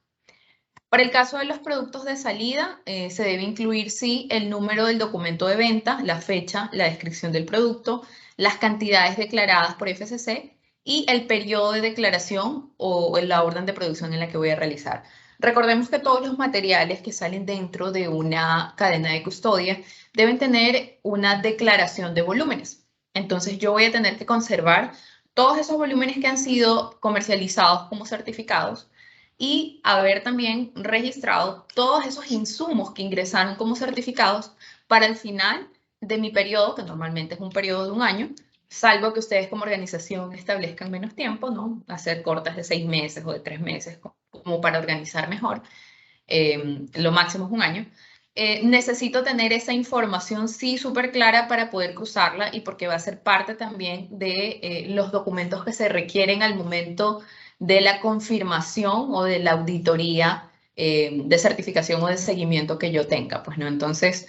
[SPEAKER 2] Para el caso de los productos de salida, se debe incluir, sí, el número del documento de venta, la fecha, la descripción del producto, las cantidades declaradas por FSC y el periodo de declaración o la orden de producción en la que voy a realizar. Recordemos que todos los materiales que salen dentro de una cadena de custodia deben tener una declaración de volúmenes. Entonces, yo voy a tener que conservar todos esos volúmenes que han sido comercializados como certificados y haber también registrado todos esos insumos que ingresaron como certificados para el final de mi periodo, que normalmente es un periodo de un año, salvo que ustedes como organización establezcan menos tiempo, ¿no? Hacer cortas de 6 meses o de 3 meses, como para organizar mejor, lo máximo es un año. Necesito tener esa información sí súper clara para poder cruzarla y porque va a ser parte también de los documentos que se requieren al momento de la confirmación o de la auditoría de certificación o de seguimiento que yo tenga, pues, ¿no? Entonces,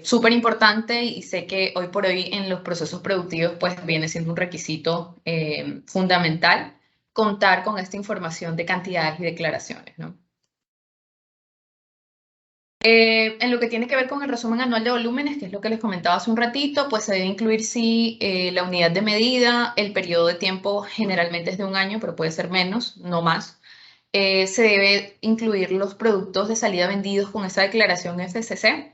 [SPEAKER 2] súper importante y sé que hoy por hoy en los procesos productivos, pues, viene siendo un requisito fundamental contar con esta información de cantidades y declaraciones, ¿no? En lo que tiene que ver con el resumen anual de volúmenes, que es lo que les comentaba hace un ratito, pues se debe incluir sí la unidad de medida, el periodo de tiempo generalmente es de un año, pero puede ser menos, no más. Se debe incluir los productos de salida vendidos con esa declaración FSC.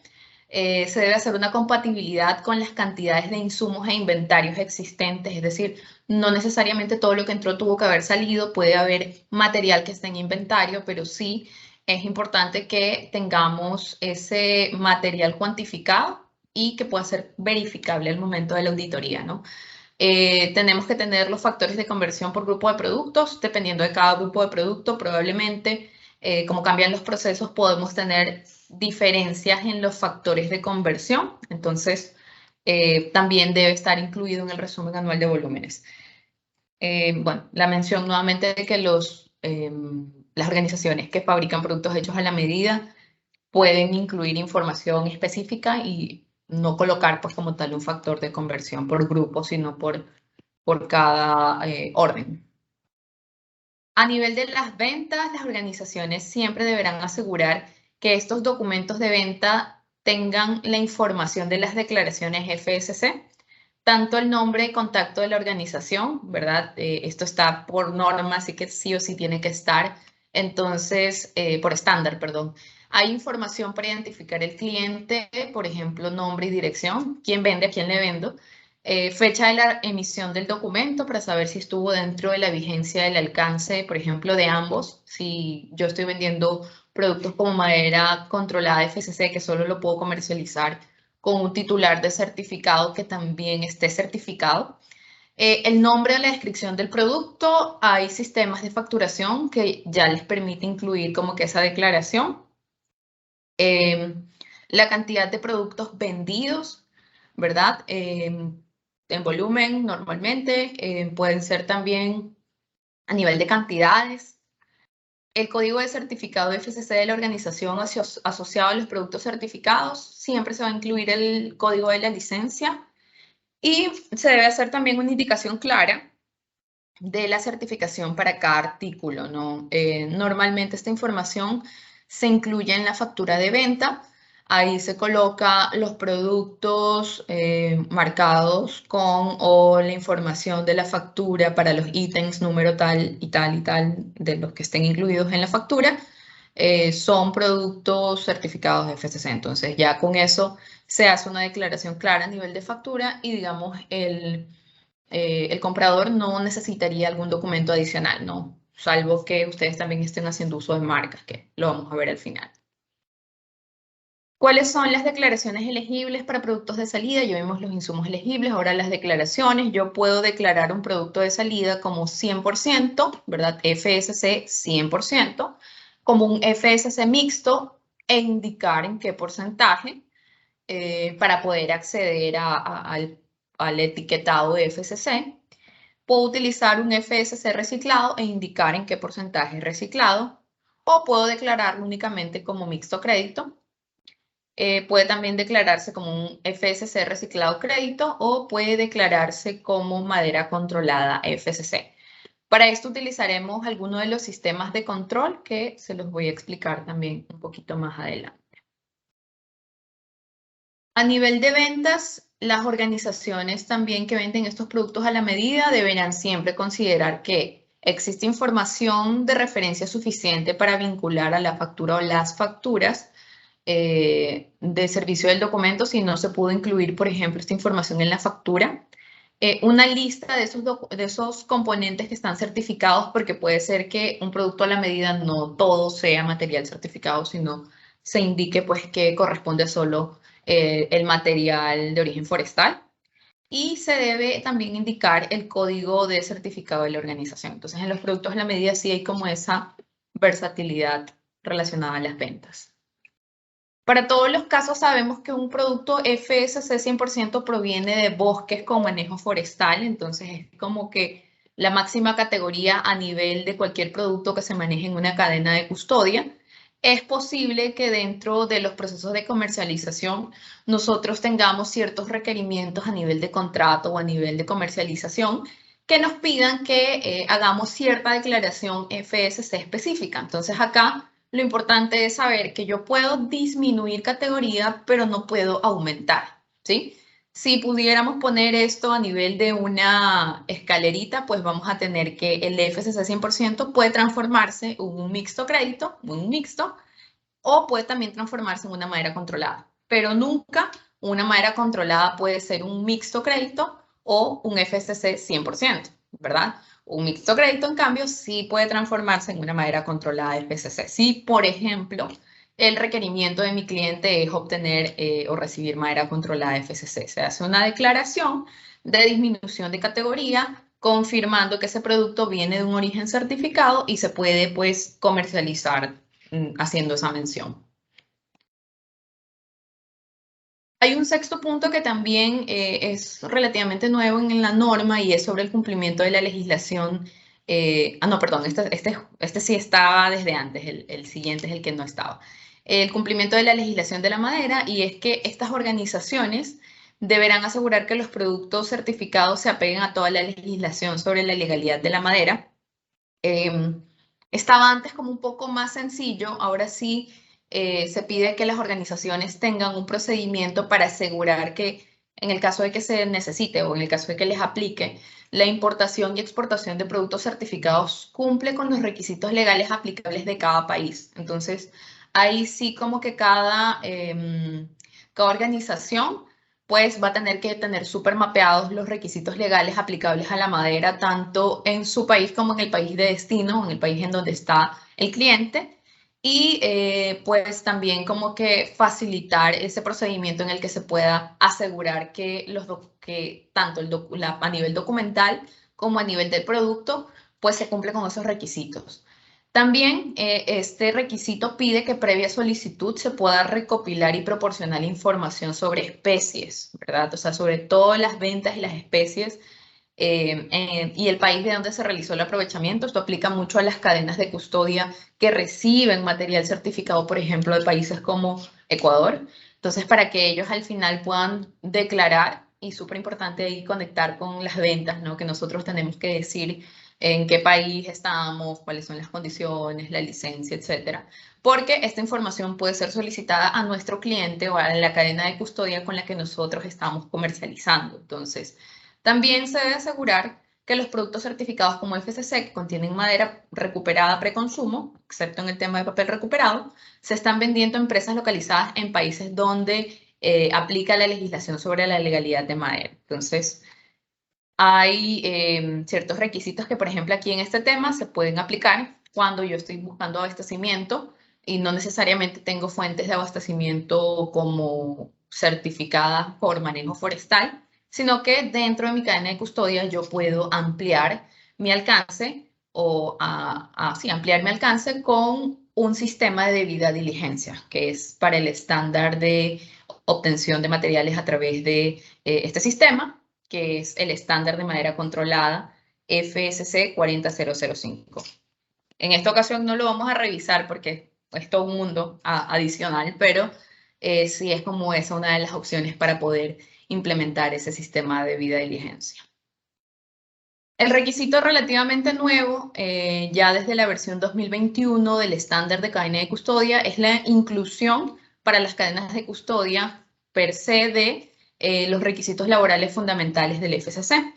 [SPEAKER 2] Se debe hacer una compatibilidad con las cantidades de insumos e inventarios existentes, es decir, no necesariamente todo lo que entró tuvo que haber salido, puede haber material que esté en inventario, pero sí es importante que tengamos ese material cuantificado y que pueda ser verificable al momento de la auditoría, ¿no? Tenemos que tener los factores de conversión por grupo de productos, dependiendo de cada grupo de producto, probablemente, como cambian los procesos, podemos tener diferencias en los factores de conversión, entonces también debe estar incluido en el resumen anual de volúmenes. Bueno, la mención nuevamente de que las organizaciones que fabrican productos hechos a la medida pueden incluir información específica y no colocar pues como tal un factor de conversión por grupo, sino por cada orden. A nivel de las ventas, las organizaciones siempre deberán asegurar que estos documentos de venta tengan la información de las declaraciones FSC, tanto el nombre y contacto de la organización, ¿verdad? Esto está por norma, así que sí o sí tiene que estar. Entonces, por estándar, perdón. Hay información para identificar el cliente, por ejemplo, nombre y dirección, quién vende, a quién le vendo. Fecha de la emisión del documento para saber si estuvo dentro de la vigencia del alcance, por ejemplo, de ambos. Si yo estoy vendiendo productos como madera controlada FSC, que solo lo puedo comercializar con un titular de certificado que también esté certificado. El nombre o la descripción del producto, hay sistemas de facturación que ya les permite incluir como que esa declaración. La cantidad de productos vendidos, ¿verdad? En volumen normalmente, pueden ser también a nivel de cantidades. El código de certificado FSC de la organización asociado a los productos certificados, siempre se va a incluir el código de la licencia y se debe hacer también una indicación clara de la certificación para cada artículo, ¿no? Normalmente esta información se incluye en la factura de venta. Ahí se coloca los productos marcados con o la información de la factura para los ítems, número tal y tal y tal, de los que estén incluidos en la factura. Son productos certificados de FSC. Entonces ya con eso se hace una declaración clara a nivel de factura y digamos el comprador no necesitaría algún documento adicional, ¿no? Salvo que ustedes también estén haciendo uso de marcas, que lo vamos a ver al final. ¿Cuáles son las declaraciones elegibles para productos de salida? Ya vimos los insumos elegibles, ahora las declaraciones. Yo puedo declarar un producto de salida como 100%, ¿verdad? FSC 100%, como un FSC mixto e indicar en qué porcentaje para poder acceder al etiquetado de FSC. Puedo utilizar un FSC reciclado e indicar en qué porcentaje es reciclado, o puedo declararlo únicamente como mixto crédito. Puede también declararse como un FSC reciclado crédito o puede declararse como madera controlada FSC. Para esto utilizaremos algunos de los sistemas de control que se los voy a explicar también un poquito más adelante. A nivel de ventas, las organizaciones también que venden estos productos a la medida deberán siempre considerar que existe información de referencia suficiente para vincular a la factura o las facturas de servicio del documento si no se pudo incluir, por ejemplo, esta información en la factura. Una lista de esos componentes que están certificados, porque puede ser que un producto a la medida no todo sea material certificado, sino se indique pues que corresponde solo el material de origen forestal. Y se debe también indicar el código de certificado de la organización. Entonces, en los productos a la medida sí hay como esa versatilidad relacionada a las ventas. Para todos los casos sabemos que un producto FSC 100% proviene de bosques con manejo forestal, entonces es como que la máxima categoría a nivel de cualquier producto que se maneje en una cadena de custodia. Es posible que dentro de los procesos de comercialización nosotros tengamos ciertos requerimientos a nivel de contrato o a nivel de comercialización que nos pidan que hagamos cierta declaración FSC específica. Entonces acá lo importante es saber que yo puedo disminuir categoría, pero no puedo aumentar, ¿sí? Si pudiéramos poner esto a nivel de una escalerita, pues vamos a tener que el FSC 100% puede transformarse en un mixto crédito, un mixto, o puede también transformarse en una madera controlada. Pero nunca una madera controlada puede ser un mixto crédito o un FSC 100%, ¿verdad? Un mixto crédito, en cambio, sí puede transformarse en una madera controlada de FSC. Si, por ejemplo, el requerimiento de mi cliente es obtener o recibir madera controlada de FSC, se hace una declaración de disminución de categoría confirmando que ese producto viene de un origen certificado y se puede, pues, comercializar haciendo esa mención. Hay un sexto punto que también es relativamente nuevo en la norma y es sobre el cumplimiento de la legislación. No, perdón, este sí estaba desde antes, el siguiente es el que no estaba. El cumplimiento de la legislación de la madera, y es que estas organizaciones deberán asegurar que los productos certificados se apeguen a toda la legislación sobre la legalidad de la madera. Estaba antes como un poco más sencillo, ahora sí se pide que las organizaciones tengan un procedimiento para asegurar que en el caso de que se necesite o en el caso de que les aplique, la importación y exportación de productos certificados cumple con los requisitos legales aplicables de cada país. Entonces, ahí sí como que cada organización pues va a tener que tener súper mapeados los requisitos legales aplicables a la madera, tanto en su país como en el país de destino, en el país en donde está el cliente. y pues también como que facilitar ese procedimiento en el que se pueda asegurar que, que tanto a nivel documental como a nivel del producto pues se cumple con esos requisitos. También este requisito pide que previa solicitud se pueda recopilar y proporcionar información sobre especies, ¿verdad? O sea, sobre todas las ventas y las especies y el país de donde se realizó el aprovechamiento. Esto aplica mucho a las cadenas de custodia que reciben material certificado, por ejemplo, de países como Ecuador. Entonces, para que ellos al final puedan declarar, y súper importante ahí conectar con las ventas, ¿no? Que nosotros tenemos que decir en qué país estamos, cuáles son las condiciones, la licencia, etcétera. Porque esta información puede ser solicitada a nuestro cliente o a la cadena de custodia con la que nosotros estamos comercializando. Entonces, también se debe asegurar que los productos certificados como FSC, que contienen madera recuperada preconsumo, excepto en el tema de papel recuperado, se están vendiendo a empresas localizadas en países donde aplica la legislación sobre la legalidad de madera. Entonces, hay ciertos requisitos que, por ejemplo, aquí en este tema se pueden aplicar cuando yo estoy buscando abastecimiento y no necesariamente tengo fuentes de abastecimiento como certificadas por manejo forestal, sino que dentro de mi cadena de custodia yo puedo ampliar mi alcance o sí, ampliar mi alcance con un sistema de debida diligencia, que es para el estándar de obtención de materiales a través de este sistema, que es el estándar de madera controlada FSC 40005. En esta ocasión no lo vamos a revisar porque es todo un mundo adicional, pero sí es como esa una de las opciones para poder implementar ese sistema de debida diligencia. El requisito relativamente nuevo, ya desde la versión 2021 del estándar de cadena de custodia, es la inclusión para las cadenas de custodia per se de los requisitos laborales fundamentales del FSC.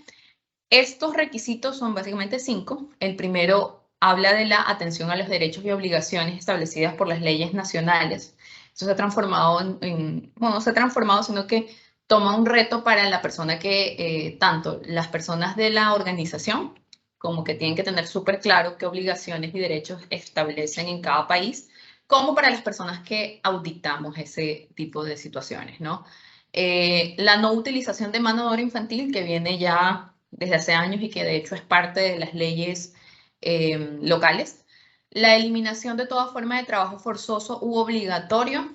[SPEAKER 2] Estos requisitos son básicamente 5. El primero habla de la atención a los derechos y obligaciones establecidas por las leyes nacionales. Esto se ha transformado bueno, no se ha transformado, sino que toma un reto para la persona que, tanto las personas de la organización, como que tienen que tener súper claro qué obligaciones y derechos establecen en cada país, como para las personas que auditamos ese tipo de situaciones, ¿no? La no utilización de mano de obra infantil, que viene ya desde hace años y que de hecho es parte de las leyes locales. La eliminación de toda forma de trabajo forzoso u obligatorio.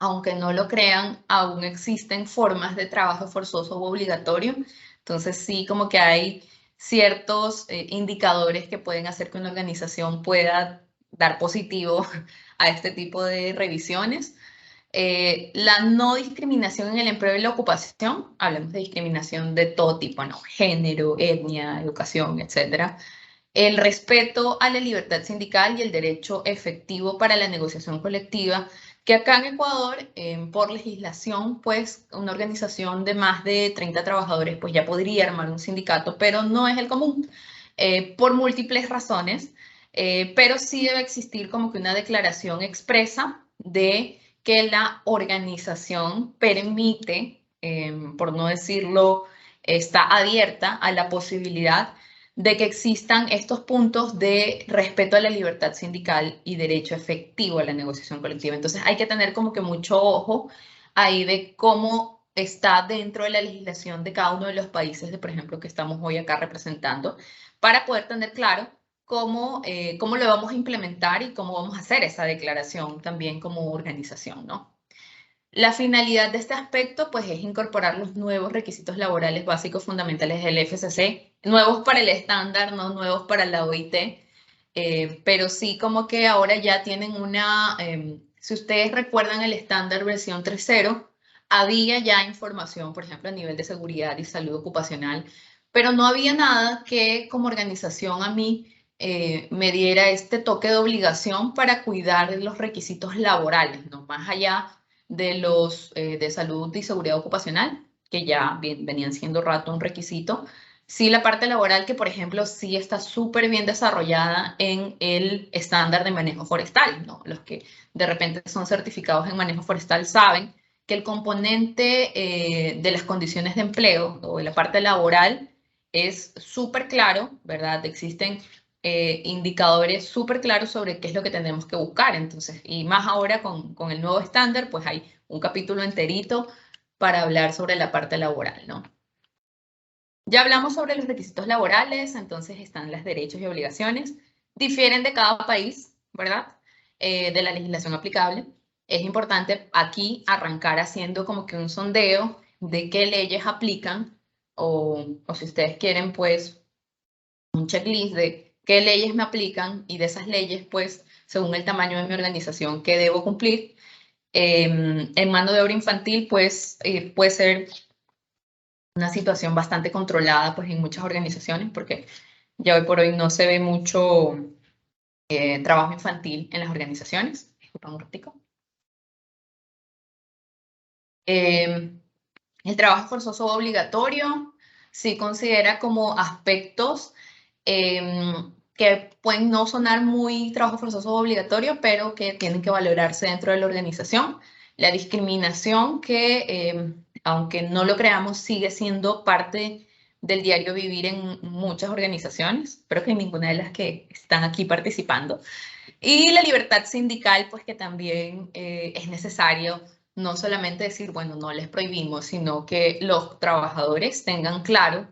[SPEAKER 2] Aunque no lo crean, aún existen formas de trabajo forzoso u obligatorio. Entonces sí, como que hay ciertos indicadores que pueden hacer que una organización pueda dar positivo a este tipo de revisiones. La no discriminación en el empleo y la ocupación, hablamos de discriminación de todo tipo, ¿no? Género, etnia, educación, etcétera. El respeto a la libertad sindical y el derecho efectivo para la negociación colectiva, que acá en Ecuador, por legislación, pues una organización de más de 30 trabajadores, pues ya podría armar un sindicato, pero no es el común, por múltiples razones, pero sí debe existir como que una declaración expresa de que la organización permite, por no decirlo, está abierta a la posibilidad de que existan estos puntos de respeto a la libertad sindical y derecho efectivo a la negociación colectiva. Entonces hay que tener como que mucho ojo ahí de cómo está dentro de la legislación de cada uno de los países, de, por ejemplo, que estamos hoy acá representando, para poder tener claro cómo lo vamos a implementar y cómo vamos a hacer esa declaración también como organización, ¿no? La finalidad de este aspecto, pues, es incorporar los nuevos requisitos laborales básicos fundamentales del FSC, nuevos para el estándar, no nuevos para la OIT, pero sí como que ahora ya tienen si ustedes recuerdan el estándar versión 3.0, había ya información, por ejemplo, a nivel de seguridad y salud ocupacional, pero no había nada que como organización a mí me diera este toque de obligación para cuidar los requisitos laborales, ¿no? Más allá de los de salud y seguridad ocupacional, que ya venían siendo rato un requisito. Sí, la parte laboral que, por ejemplo, sí está súper bien desarrollada en el estándar de manejo forestal, ¿no? Los que de repente son certificados en manejo forestal saben que el componente de las condiciones de empleo o de la parte laboral es súper claro, ¿verdad? Existen indicadores súper claros sobre qué es lo que tenemos que buscar. Entonces, y más ahora con el nuevo estándar, pues hay un capítulo enterito para hablar sobre la parte laboral, ¿no? Ya hablamos sobre los requisitos laborales, entonces están los derechos y obligaciones. Difieren de cada país, ¿verdad? De la legislación aplicable. Es importante aquí arrancar haciendo como que un sondeo de qué leyes aplican o si ustedes quieren, pues, un checklist de qué leyes me aplican y de esas leyes, pues, según el tamaño de mi organización, qué debo cumplir. En mano de obra infantil, pues, puede ser una situación bastante controlada, pues, en muchas organizaciones, porque ya hoy por hoy no se ve mucho trabajo infantil en las organizaciones. Disculpa un ratico. El trabajo forzoso obligatorio sí considera como aspectos que pueden no sonar muy trabajo forzoso obligatorio, pero que tienen que valorarse dentro de la organización. La discriminación que, aunque no lo creamos, sigue siendo parte del diario vivir en muchas organizaciones, pero que en ninguna de las que están aquí participando. Y la libertad sindical, pues que también es necesario no solamente decir, bueno, no les prohibimos, sino que los trabajadores tengan claro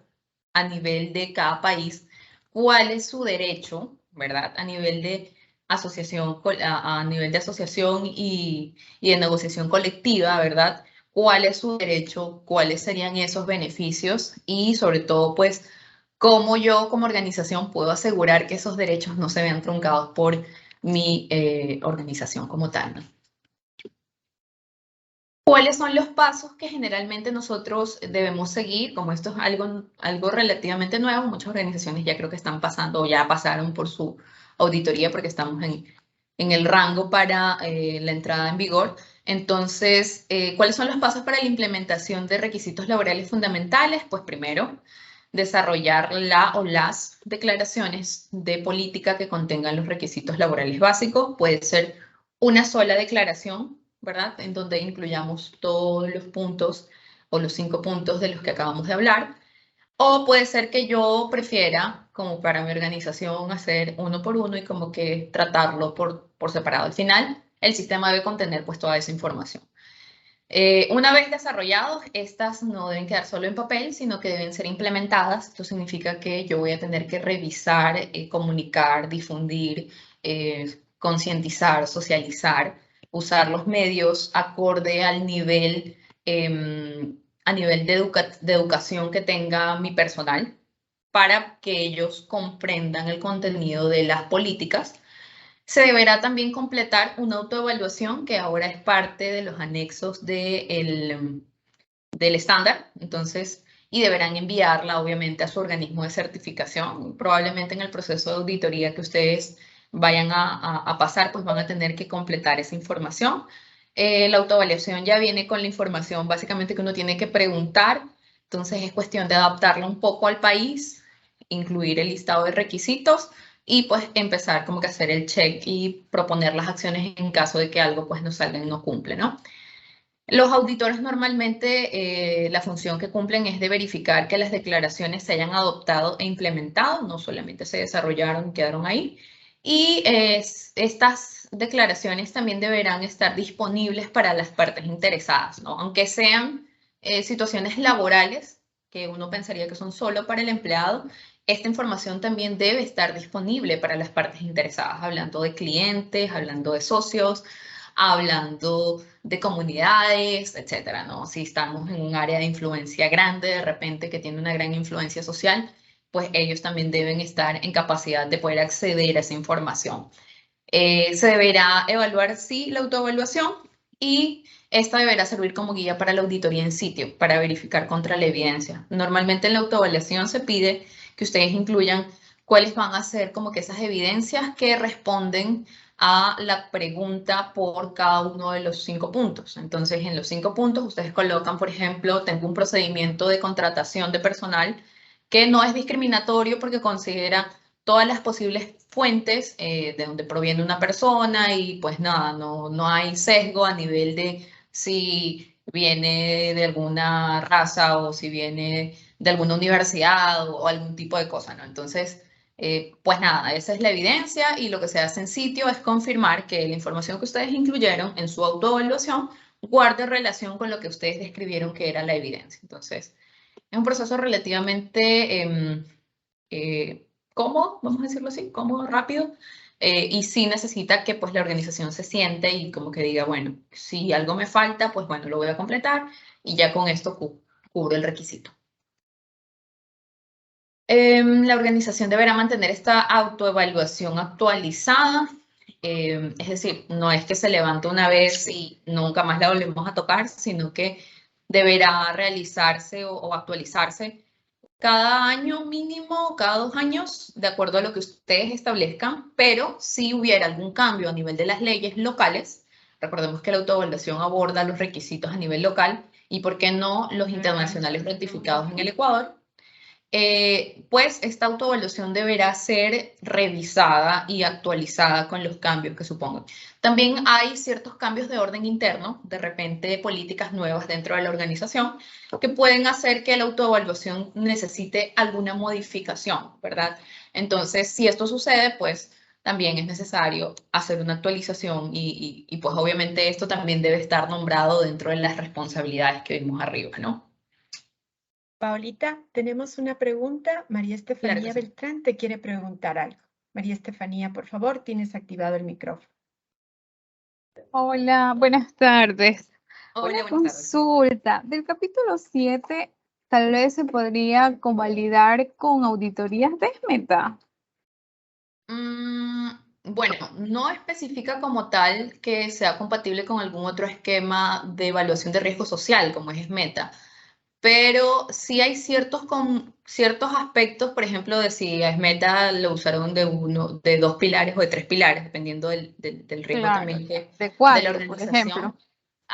[SPEAKER 2] a nivel de cada país cuál es su derecho, ¿verdad? A nivel de asociación, a nivel de asociación y de negociación colectiva, ¿verdad? ¿Cuál es su derecho? ¿Cuáles serían esos beneficios? Y sobre todo, pues, cómo yo como organización puedo asegurar que esos derechos no se vean truncados por mi organización como tal, ¿no? ¿Cuáles son los pasos que generalmente nosotros debemos seguir? Como esto es algo relativamente nuevo, muchas organizaciones ya creo que están pasando o ya pasaron por su auditoría porque estamos en el rango para la entrada en vigor. Entonces, ¿cuáles son los pasos para la implementación de requisitos laborales fundamentales? Pues primero, desarrollar la o las declaraciones de política que contengan los requisitos laborales básicos. Puede ser una sola declaración, ¿verdad? En donde incluyamos todos los puntos o los 5 puntos de los que acabamos de hablar. O puede ser que yo prefiera, como para mi organización, hacer uno por uno y como que tratarlo por separado. Al final, el sistema debe contener pues toda esa información. Una vez desarrollados, estas no deben quedar solo en papel, sino que deben ser implementadas. Esto significa que yo voy a tener que revisar, comunicar, difundir, concientizar, socializar, usar los medios acorde al nivel, a nivel de educación que tenga mi personal para que ellos comprendan el contenido de las políticas. Se deberá también completar una autoevaluación que ahora es parte de los anexos del estándar, entonces, y deberán enviarla obviamente a su organismo de certificación. Probablemente en el proceso de auditoría que ustedes vayan a pasar, pues van a tener que completar esa información. La autoevaluación ya viene con la información básicamente que uno tiene que preguntar, entonces es cuestión de adaptarla un poco al país, incluir el listado de requisitos y pues empezar como que a hacer el check y proponer las acciones en caso de que algo pues no salga y no cumple, ¿no? Los auditores normalmente la función que cumplen es de verificar que las declaraciones se hayan adoptado e implementado, no solamente se desarrollaron y quedaron ahí. Y estas declaraciones también deberán estar disponibles para las partes interesadas, ¿no? Aunque sean situaciones laborales, que uno pensaría que son solo para el empleado, esta información también debe estar disponible para las partes interesadas, hablando de clientes, hablando de socios, hablando de comunidades, etcétera, ¿no? Si estamos en un área de influencia grande, de repente que tiene una gran influencia social, pues ellos también deben estar en capacidad de poder acceder a esa información. Se deberá evaluar, sí, la autoevaluación y esta deberá servir como guía para la auditoría en sitio, para verificar contra la evidencia. Normalmente en la autoevaluación se pide que ustedes incluyan cuáles van a ser como que esas evidencias que responden a la pregunta por cada uno de los 5 puntos. Entonces, en los 5 puntos ustedes colocan, por ejemplo, tengo un procedimiento de contratación de personal que no es discriminatorio porque considera todas las posibles fuentes de donde proviene una persona y pues nada, no hay sesgo a nivel de si viene de alguna raza o si viene de alguna universidad o algún tipo de cosa, ¿no? Entonces, Pues nada, esa es la evidencia y lo que se hace en sitio es confirmar que la información que ustedes incluyeron en su autoevaluación guarde relación con lo que ustedes describieron que era la evidencia. Entonces, es un proceso relativamente cómodo, vamos a decirlo así, cómodo, rápido, y sí necesita que pues la organización se siente y como que diga, bueno, si algo me falta, pues bueno, lo voy a completar y ya con esto cubro el requisito. La organización deberá mantener esta autoevaluación actualizada, es decir, no es que se levante una vez y nunca más la volvemos a tocar, sino que deberá realizarse o actualizarse cada año mínimo, cada 2 años, de acuerdo a lo que ustedes establezcan, pero si hubiera algún cambio a nivel de las leyes locales, recordemos que la autoevaluación aborda los requisitos a nivel local y, ¿por qué no, los internacionales ratificados en el Ecuador? Pues esta autoevaluación deberá ser revisada y actualizada con los cambios que supongan. También hay ciertos cambios de orden interno, de repente políticas nuevas dentro de la organización, que pueden hacer que la autoevaluación necesite alguna modificación, ¿verdad? Entonces, si esto sucede, pues también es necesario hacer una actualización y pues obviamente esto también debe estar nombrado dentro de las responsabilidades que vimos arriba, ¿no?
[SPEAKER 1] Paulita, tenemos una pregunta. María
[SPEAKER 2] Claro que
[SPEAKER 1] Estefanía
[SPEAKER 2] sí.
[SPEAKER 1] Beltrán te quiere preguntar algo. María Estefanía, por favor, tienes activado el micrófono.
[SPEAKER 3] Hola, buenas tardes.
[SPEAKER 2] Hola,
[SPEAKER 3] Una
[SPEAKER 2] buenas tardes.
[SPEAKER 3] consulta. Del capítulo 7, tal vez se podría convalidar con auditorías de meta.
[SPEAKER 2] Bueno, no especifica como tal que sea compatible con algún otro esquema de evaluación de riesgo social, como es Meta, pero sí hay ciertos aspectos, por ejemplo, de si a Meta lo usaron de 2 pilares o de 3 pilares, dependiendo del riesgo
[SPEAKER 3] Claro,
[SPEAKER 2] también
[SPEAKER 3] de
[SPEAKER 2] de la
[SPEAKER 3] 4, por
[SPEAKER 2] organización.
[SPEAKER 3] ejemplo.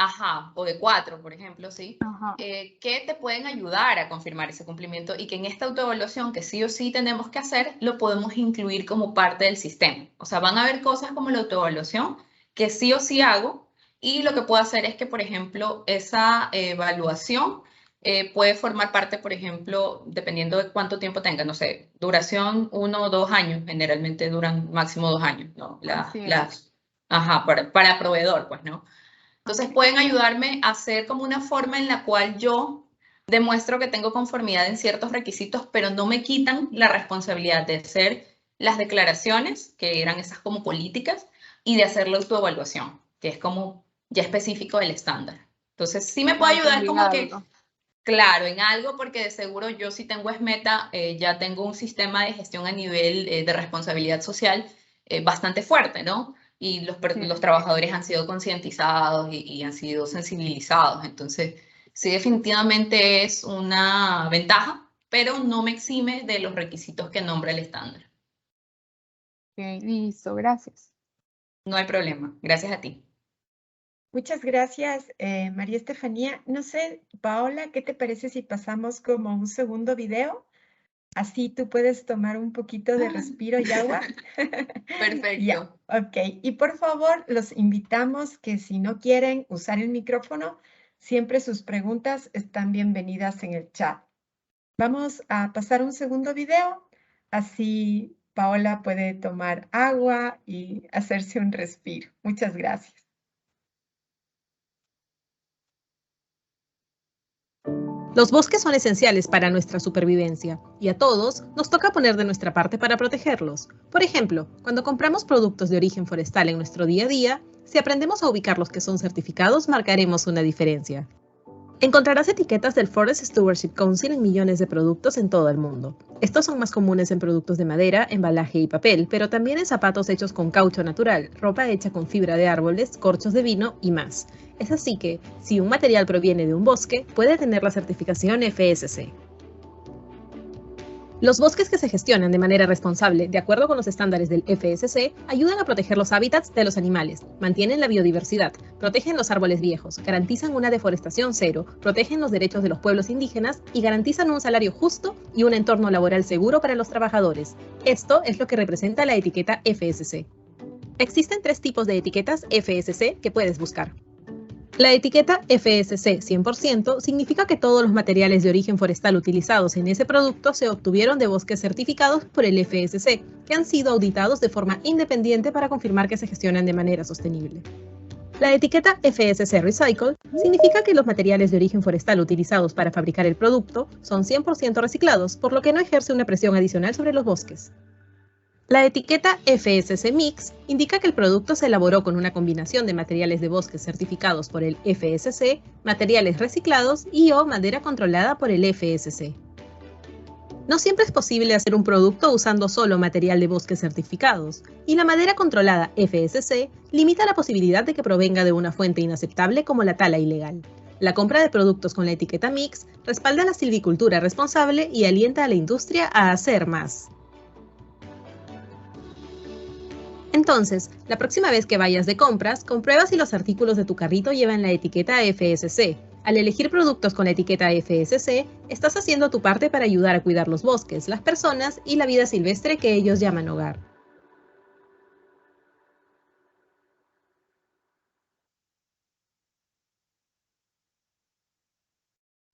[SPEAKER 2] Ajá, o de 4, por ejemplo, ¿sí?
[SPEAKER 3] Ajá.
[SPEAKER 2] Que te pueden ayudar a confirmar ese cumplimiento y que en esta autoevaluación que sí o sí tenemos que hacer, lo podemos incluir como parte del sistema. O sea, van a haber cosas como la autoevaluación que sí o sí hago y lo que puedo hacer es que, por ejemplo, esa evaluación puede formar parte, por ejemplo, dependiendo de cuánto tiempo tenga, no sé, duración 1 o 2 años, generalmente duran máximo 2 años, ¿no?
[SPEAKER 3] Así es.
[SPEAKER 2] Ajá, para proveedor, pues, ¿no? Entonces
[SPEAKER 3] Ok.
[SPEAKER 2] pueden ayudarme a hacer como una forma en la cual yo demuestro que tengo conformidad en ciertos requisitos, pero no me quitan la responsabilidad de hacer las declaraciones, que eran esas como políticas, y de hacer la autoevaluación, que es como ya específico del estándar. Entonces sí me puede ayudar como que,
[SPEAKER 3] Autoligarlo.
[SPEAKER 2] claro, en algo, porque de seguro yo si tengo SMETA, ya tengo un sistema de gestión a nivel de responsabilidad social bastante fuerte, ¿no? Y los
[SPEAKER 3] Sí.
[SPEAKER 2] trabajadores han sido concientizados y han sido sensibilizados. Entonces, sí, definitivamente es una ventaja, pero no me exime de los requisitos que nombra el estándar.
[SPEAKER 3] Ok, listo, gracias.
[SPEAKER 2] No hay problema. Gracias a ti.
[SPEAKER 1] Muchas gracias, María Estefanía. No sé, Paola, ¿qué te parece si pasamos como un segundo video? Así tú puedes tomar un poquito de respiro y agua. Ya,
[SPEAKER 2] Perfecto.
[SPEAKER 1] ok. Y por favor, los invitamos que si no quieren usar el micrófono, siempre sus preguntas están bienvenidas en el chat. Vamos a pasar un segundo video, así Paola puede tomar agua y hacerse un respiro. Muchas gracias.
[SPEAKER 4] Los bosques son esenciales para nuestra supervivencia y a todos nos toca poner de nuestra parte para protegerlos. Por ejemplo, cuando compramos productos de origen forestal en nuestro día a día, si aprendemos a ubicar los que son certificados, marcaremos una diferencia. Encontrarás etiquetas del Forest Stewardship Council en millones de productos en todo el mundo. Estos son más comunes en productos de madera, embalaje y papel, pero también en zapatos hechos con caucho natural, ropa hecha con fibra de árboles, corchos de vino y más. Es así que, si un material proviene de un bosque, puede tener la certificación FSC. Los bosques que se gestionan de manera responsable, de acuerdo con los estándares del FSC, ayudan a proteger los hábitats de los animales, mantienen la biodiversidad, protegen los árboles viejos, garantizan una deforestación cero, protegen los derechos de los pueblos indígenas y garantizan un salario justo y un entorno laboral seguro para los trabajadores. Esto es lo que representa la etiqueta FSC. Existen 3 tipos de etiquetas FSC que puedes buscar. La etiqueta FSC 100% significa que todos los materiales de origen forestal utilizados en ese producto se obtuvieron de bosques certificados por el FSC, que han sido auditados de forma independiente para confirmar que se gestionan de manera sostenible. La etiqueta FSC Recycle significa que los materiales de origen forestal utilizados para fabricar el producto son 100% reciclados, por lo que no ejerce una presión adicional sobre los bosques. La etiqueta FSC Mix indica que el producto se elaboró con una combinación de materiales de bosques certificados por el FSC, materiales reciclados y/o madera controlada por el FSC. No siempre es posible hacer un producto usando solo material de bosques certificados, y la madera controlada FSC limita la posibilidad de que provenga de una fuente inaceptable como la tala ilegal. La compra de productos con la etiqueta Mix respalda la silvicultura responsable y alienta a la industria a hacer más. Entonces, la próxima vez que vayas de compras, comprueba si los artículos de tu carrito llevan la etiqueta FSC. Al elegir productos con la etiqueta FSC, estás haciendo tu parte para ayudar a cuidar los bosques, las personas y la vida silvestre que ellos llaman hogar.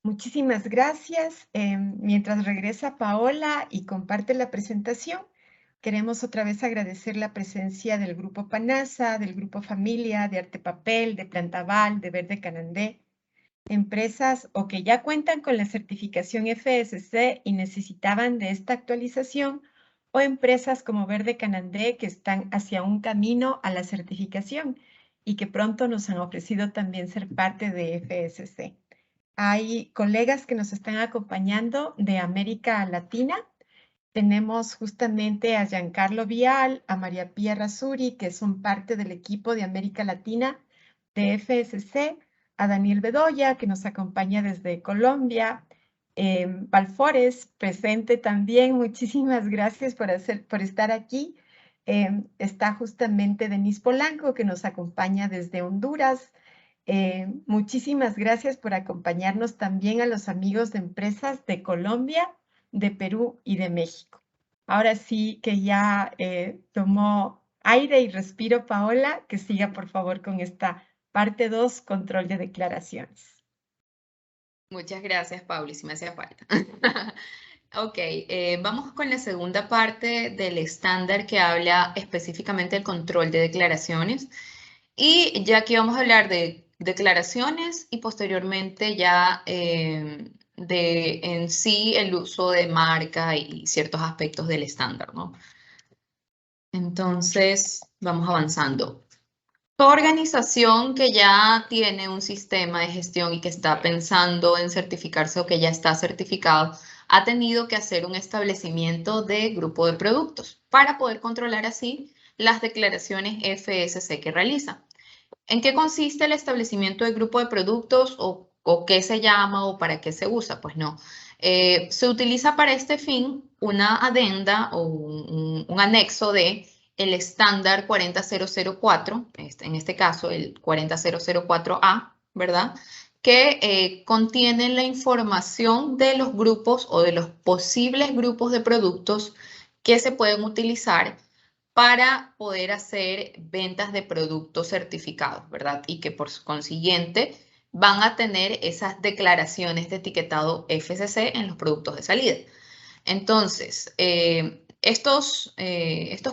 [SPEAKER 1] Muchísimas gracias. Mientras regresa Paola y comparte la presentación, queremos otra vez agradecer la presencia del Grupo Panasa, del Grupo Familia, de Arte Papel, de Plantaval, de Verde Canandé, empresas o que ya cuentan con la certificación FSC y necesitaban de esta actualización, o empresas como Verde Canandé que están hacia un camino a la certificación y que pronto nos han ofrecido también ser parte de FSC. Hay colegas que nos están acompañando de América Latina. Tenemos justamente a Giancarlo Vial, a María Pía Razuri, que son parte del equipo de América Latina de FSC, a Daniel Bedoya, que nos acompaña desde Colombia, Valfores, presente también. Muchísimas gracias por estar aquí. Está justamente Denise Polanco, que nos acompaña desde Honduras. Muchísimas gracias por acompañarnos también a los amigos de empresas de Colombia, de Perú y de México. Ahora sí que ya tomó aire y respiro, Paola, que siga por favor con esta parte 2, control de declaraciones.
[SPEAKER 2] Muchas gracias, Pauli, si me hacía falta. Ok, vamos con la segunda parte del estándar que habla específicamente del control de declaraciones. Y ya aquí vamos a hablar de declaraciones y posteriormente ya de en sí el uso de marca y ciertos aspectos del estándar, ¿no? Entonces, vamos avanzando. Toda organización que ya tiene un sistema de gestión y que está pensando en certificarse o que ya está certificado, ha tenido que hacer un establecimiento de grupo de productos para poder controlar así las declaraciones FSC que realiza. ¿En qué consiste el establecimiento de grupo de productos o qué se llama o para qué se usa? Pues no. Se utiliza para este fin una adenda o un anexo de el estándar 40004, en este caso el 40004A, ¿verdad? Que contiene la información de los grupos o de los posibles grupos de productos que se pueden utilizar para poder hacer ventas de productos certificados, ¿verdad? Y que por consiguiente van a tener esas declaraciones de etiquetado FSC en los productos de salida. Entonces, estos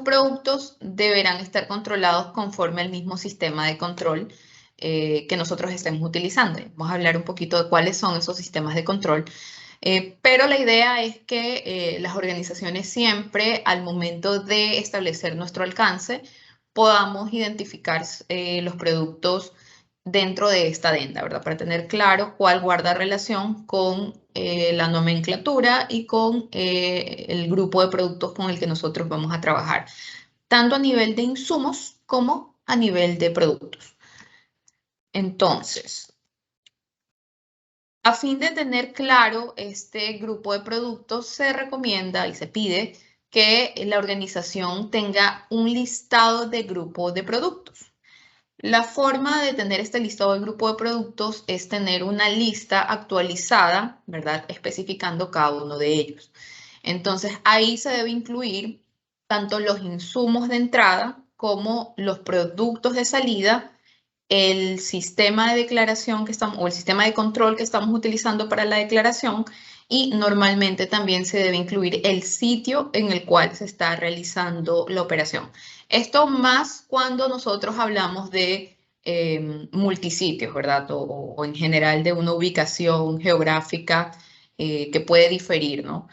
[SPEAKER 2] productos deberán estar controlados conforme al mismo sistema de control que nosotros estemos utilizando. Vamos a hablar un poquito de cuáles son esos sistemas de control. Pero la idea es que las organizaciones siempre, al momento de establecer nuestro alcance, podamos identificar los productos dentro de esta adenda, ¿verdad? Para tener claro cuál guarda relación con la nomenclatura y con el grupo de productos con el que nosotros vamos a trabajar, tanto a nivel de insumos como a nivel de productos. Entonces, a fin de tener claro este grupo de productos, se recomienda y se pide que la organización tenga un listado de grupos de productos. La forma de tener este listado de grupo de productos es tener una lista actualizada, ¿verdad? Especificando cada uno de ellos. Entonces, ahí se debe incluir tanto los insumos de entrada como los productos de salida el sistema de declaración que estamos, o el sistema de control que estamos utilizando para la declaración, y normalmente también se debe incluir el sitio en el cual se está realizando la operación. Esto más cuando nosotros hablamos de multisitios, ¿verdad? O en general de una ubicación geográfica que puede diferir, ¿no?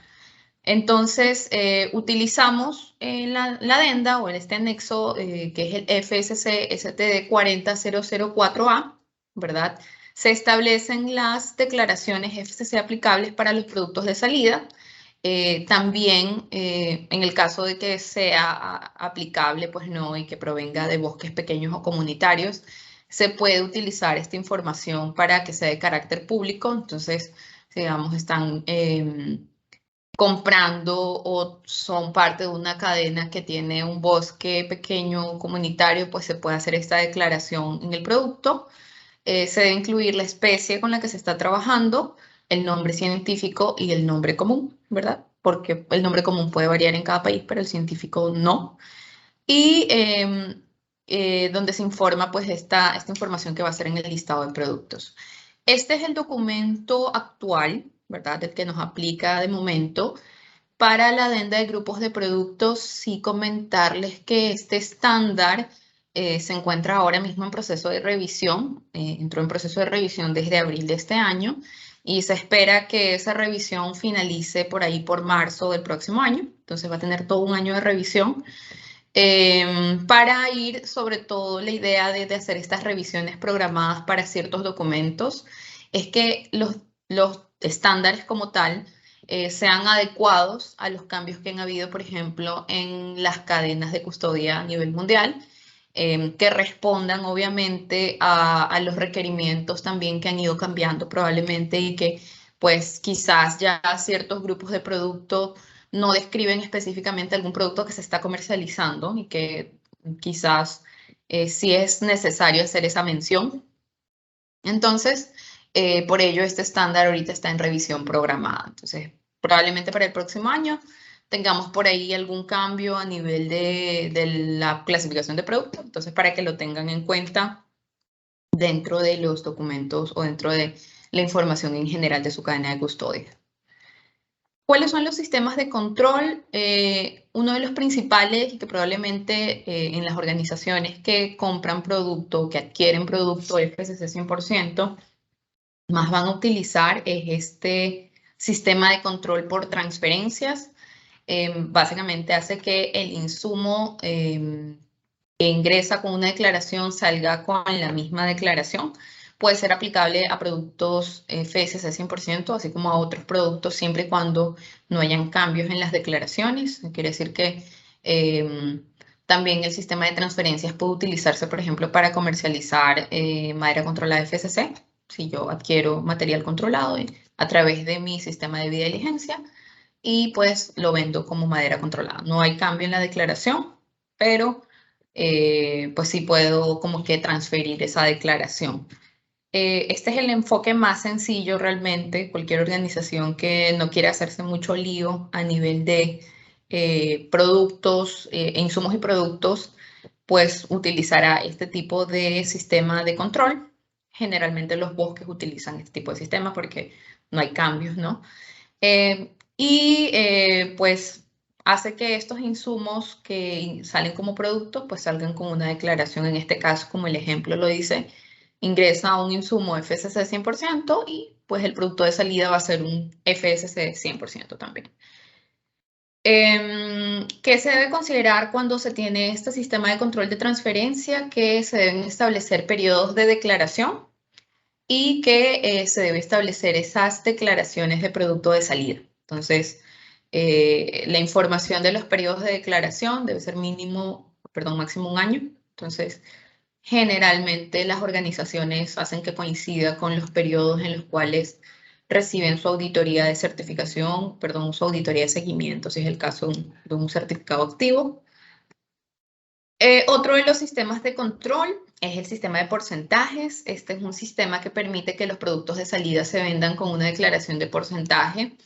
[SPEAKER 2] Entonces, utilizamos la adenda o en este anexo, que es el FSC STD 40004A, ¿verdad? Se establecen las declaraciones FSC aplicables para los productos de salida. También, en el caso de que sea aplicable, pues no, y que provenga de bosques pequeños o comunitarios, se puede utilizar esta información para que sea de carácter público. Entonces, digamos, están comprando o son parte de una cadena que tiene un bosque pequeño comunitario, pues se puede hacer esta declaración en el producto. Se debe incluir la especie con la que se está trabajando, el nombre científico y el nombre común, ¿verdad? Porque el nombre común puede variar en cada país, pero el científico no. Y donde se informa pues esta información que va a ser en el listado de productos. Este es el documento actual, ¿verdad? El que nos aplica de momento. Para la adenda de grupos de productos, sí comentarles que este estándar se encuentra ahora mismo en proceso de revisión. Entró en proceso de revisión desde abril de este año y se espera que esa revisión finalice por ahí por marzo del próximo año. Entonces va a tener todo un año de revisión. Para ir, sobre todo, la idea de hacer estas revisiones programadas para ciertos documentos es que los estándares como tal sean adecuados a los cambios que han habido, por ejemplo, en las cadenas de custodia a nivel mundial, que respondan obviamente a los requerimientos también que han ido cambiando probablemente y que pues quizás ya ciertos grupos de productos no describen específicamente algún producto que se está comercializando y que quizás sí es necesario hacer esa mención. Entonces, por ello este estándar ahorita está en revisión programada. Entonces, probablemente para el próximo año tengamos por ahí algún cambio a nivel de la clasificación de productos. Entonces, para que lo tengan en cuenta dentro de los documentos o dentro de la información en general de su cadena de custodia. ¿Cuáles son los sistemas de control? Uno de los principales y que probablemente en las organizaciones que compran producto, que adquieren producto FSC 100%, más van a utilizar es este sistema de control por transferencias. Básicamente hace que el insumo que ingresa con una declaración salga con la misma declaración. Puede ser aplicable a productos FSC 100%, así como a otros productos, siempre y cuando no hayan cambios en las declaraciones. Quiere decir que también el sistema de transferencias puede utilizarse, por ejemplo, para comercializar madera controlada FSC. Si yo adquiero material controlado a través de mi sistema de videodiligencia y pues lo vendo como madera controlada. No hay cambio en la declaración, pero pues sí puedo como que transferir esa declaración. Este es el enfoque más sencillo realmente. Cualquier organización que no quiera hacerse mucho lío a nivel de productos, insumos y productos, pues utilizará este tipo de sistema de control. Generalmente los bosques utilizan este tipo de sistema porque no hay cambios, ¿no? Pues hace que estos insumos que salen como productos, pues salgan con una declaración, en este caso, como el ejemplo lo dice, ingresa un insumo FSC 100% y pues el producto de salida va a ser un FSC 100% también. ¿Qué se debe considerar cuando se tiene este sistema de control de transferencia? Que se deben establecer periodos de declaración y que se debe establecer esas declaraciones de producto de salida. Entonces, la información de los periodos de declaración debe ser máximo un año. Entonces, generalmente las organizaciones hacen que coincida con los periodos en los cuales reciben su auditoría de certificación, su auditoría de seguimiento, si es el caso de un certificado activo. Otro de los sistemas de control es el sistema de porcentajes. Este es un sistema que permite que los productos de salida se vendan con una declaración de porcentaje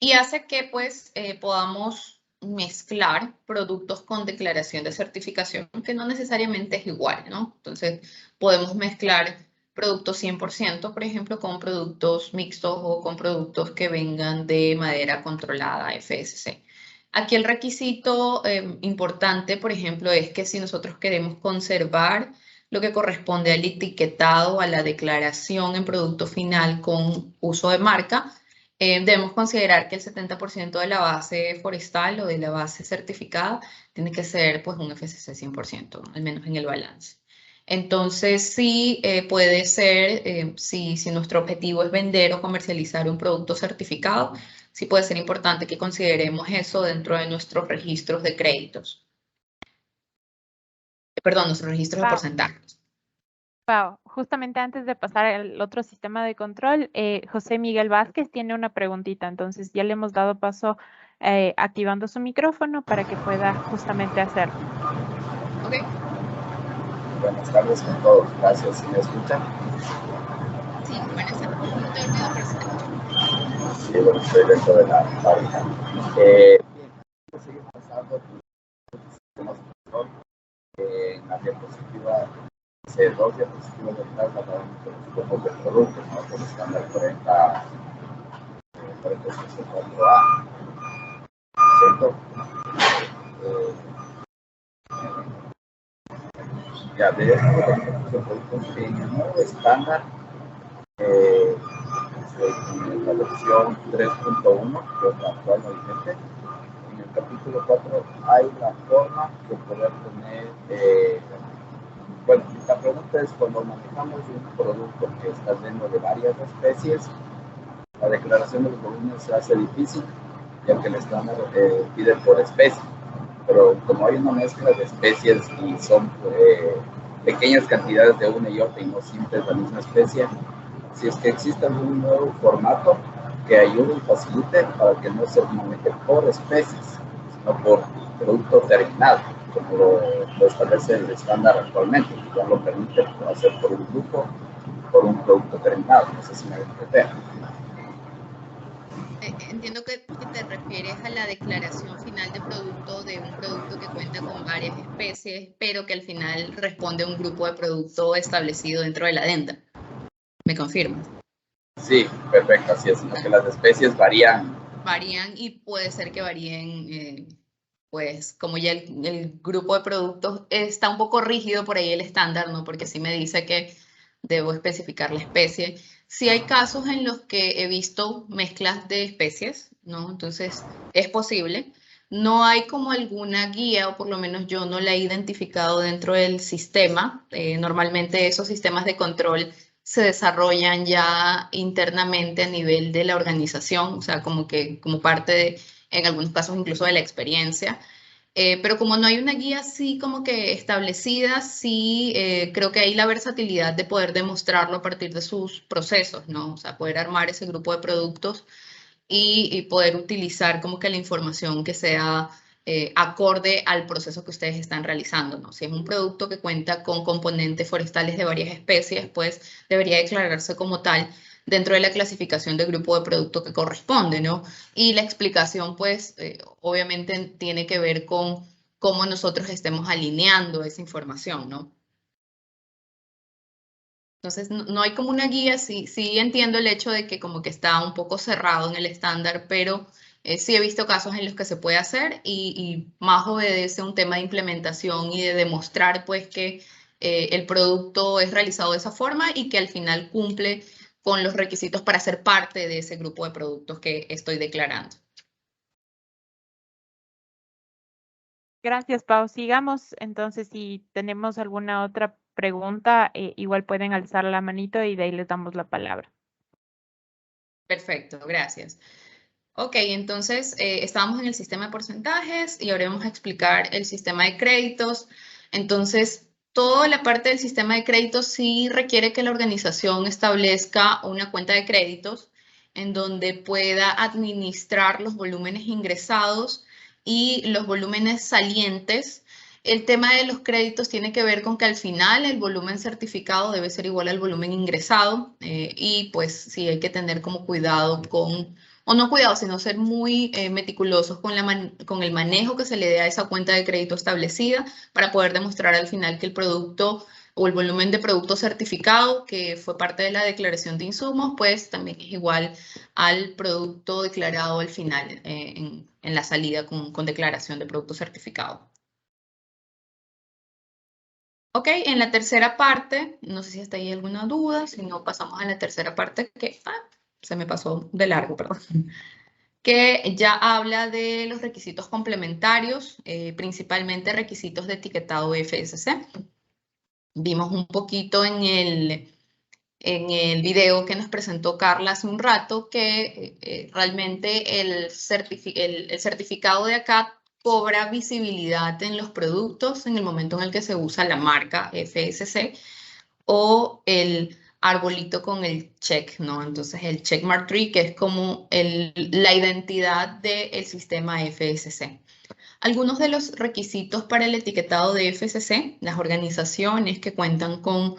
[SPEAKER 2] y hace que pues podamos mezclar productos con declaración de certificación, que no necesariamente es igual, ¿no? Entonces, podemos mezclar productos 100%, por ejemplo, con productos mixtos o con productos que vengan de madera controlada FSC. Aquí el requisito importante, por ejemplo, es que si nosotros queremos conservar lo que corresponde al etiquetado, a la declaración en producto final con uso de marca, debemos considerar que el 70% de la base forestal o de la base certificada tiene que ser pues, un FSC 100%, al menos en el balance. Entonces, sí puede ser, si nuestro objetivo es vender o comercializar un producto certificado, sí puede ser importante que consideremos eso dentro de nuestros registros de créditos. Perdón, nuestros registros de porcentajes.
[SPEAKER 5] Pau, justamente antes de pasar al otro sistema de control, José Miguel Vázquez tiene una preguntita, entonces ya le hemos dado paso activando su micrófono para que pueda justamente hacerlo.
[SPEAKER 2] Ok.
[SPEAKER 6] Buenas tardes con todos, gracias. ¿Sí me escuchan?
[SPEAKER 2] Sí, buenas tardes. No te olvido presentar.
[SPEAKER 6] Sí, bueno, estoy dentro de la fábrica. Bien, seguir pasando en la diapositiva, hice 2 diapositivas de atrás hablando de los grupos de productos, ¿no? Con el estándar 4064A. ¿Cierto? Ya de estos productos en el nuevo estándar, en la versión 3.1, que es la actual vigente, en el capítulo 4 hay la forma de poder tener, bueno, la pregunta es, cuando manejamos un producto que está lleno de varias especies, la declaración de los volúmenes se hace difícil, ya que el estándar pide por especie, pero como hay una mezcla de especies y son pequeñas cantidades de una y otra y no siempre es la misma especie, si es que existe algún nuevo formato que ayude y facilite para que no se maneje por especies, sino por producto terminado, como lo establece el estándar actualmente, que ya lo permite hacer por un grupo, por un producto terminado. No sé si me entiendes.
[SPEAKER 2] Entiendo que te refieres a la declaración final de producto de un producto que cuenta con varias especies, pero que al final responde a un grupo de producto establecido dentro de la adenda. ¿Me confirmas?
[SPEAKER 6] Sí, perfecto, así es, sino que las especies varían.
[SPEAKER 2] Varían y puede ser que varíen, pues como ya el grupo de productos está un poco rígido por ahí el estándar, ¿no? Porque sí me dice que debo especificar la especie. Sí hay casos en los que he visto mezclas de especies, ¿no? Entonces es posible. No hay como alguna guía, o por lo menos yo no la he identificado dentro del sistema. Normalmente esos sistemas de control se desarrollan ya internamente a nivel de la organización, o sea, como parte de, en algunos casos incluso de la experiencia. Pero como no hay una guía así como que establecida, sí creo que hay la versatilidad de poder demostrarlo a partir de sus procesos, ¿no? O sea, poder armar ese grupo de productos y poder utilizar como que la información que sea acorde al proceso que ustedes están realizando, ¿no? Si es un producto que cuenta con componentes forestales de varias especies, pues debería declararse como tal dentro de la clasificación del grupo de producto que corresponde, ¿no? Y la explicación, pues, obviamente tiene que ver con cómo nosotros estemos alineando esa información, ¿no? Entonces, no hay como una guía, sí entiendo el hecho de que como que está un poco cerrado en el estándar, pero sí he visto casos en los que se puede hacer y más obedece un tema de implementación y de demostrar pues que el producto es realizado de esa forma y que al final cumple con los requisitos para ser parte de ese grupo de productos que estoy declarando.
[SPEAKER 5] Gracias, Pau. Sigamos, entonces, si tenemos alguna otra pregunta, igual pueden alzar la manito y de ahí les damos la palabra.
[SPEAKER 2] Perfecto, gracias. Ok, entonces estábamos en el sistema de porcentajes y ahora vamos a explicar el sistema de créditos. Entonces, toda la parte del sistema de créditos sí requiere que la organización establezca una cuenta de créditos en donde pueda administrar los volúmenes ingresados y los volúmenes salientes. El tema de los créditos tiene que ver con que al final el volumen certificado debe ser igual al volumen ingresado y pues sí hay que tener como cuidado con o no cuidados, sino ser muy meticulosos con el manejo que se le dé a esa cuenta de crédito establecida para poder demostrar al final que el producto o el volumen de producto certificado que fue parte de la declaración de insumos, pues también es igual al producto declarado al final en la salida con declaración de producto certificado. Ok, en la tercera parte, no sé si hasta ahí alguna duda, si no pasamos a la tercera parte que se me pasó de largo, perdón, que ya habla de los requisitos complementarios, principalmente requisitos de etiquetado FSC. Vimos un poquito en el video que nos presentó Carla hace un rato que realmente el certificado de ACAT cobra visibilidad en los productos en el momento en el que se usa la marca FSC o el arbolito con el check, ¿no? Entonces el checkmark tree, que es como la identidad del sistema FSC. Algunos de los requisitos para el etiquetado de FSC, las organizaciones que cuentan con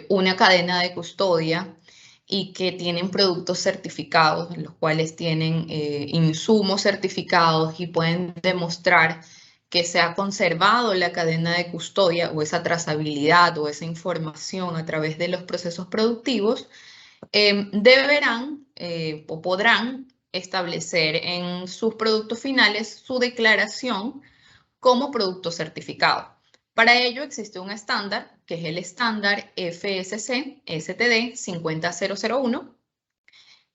[SPEAKER 2] una cadena de custodia y que tienen productos certificados, en los cuales tienen insumos certificados y pueden demostrar que se ha conservado la cadena de custodia o esa trazabilidad o esa información a través de los procesos productivos, deberán o podrán establecer en sus productos finales su declaración como producto certificado. Para ello existe un estándar, que es el estándar FSC STD 50001,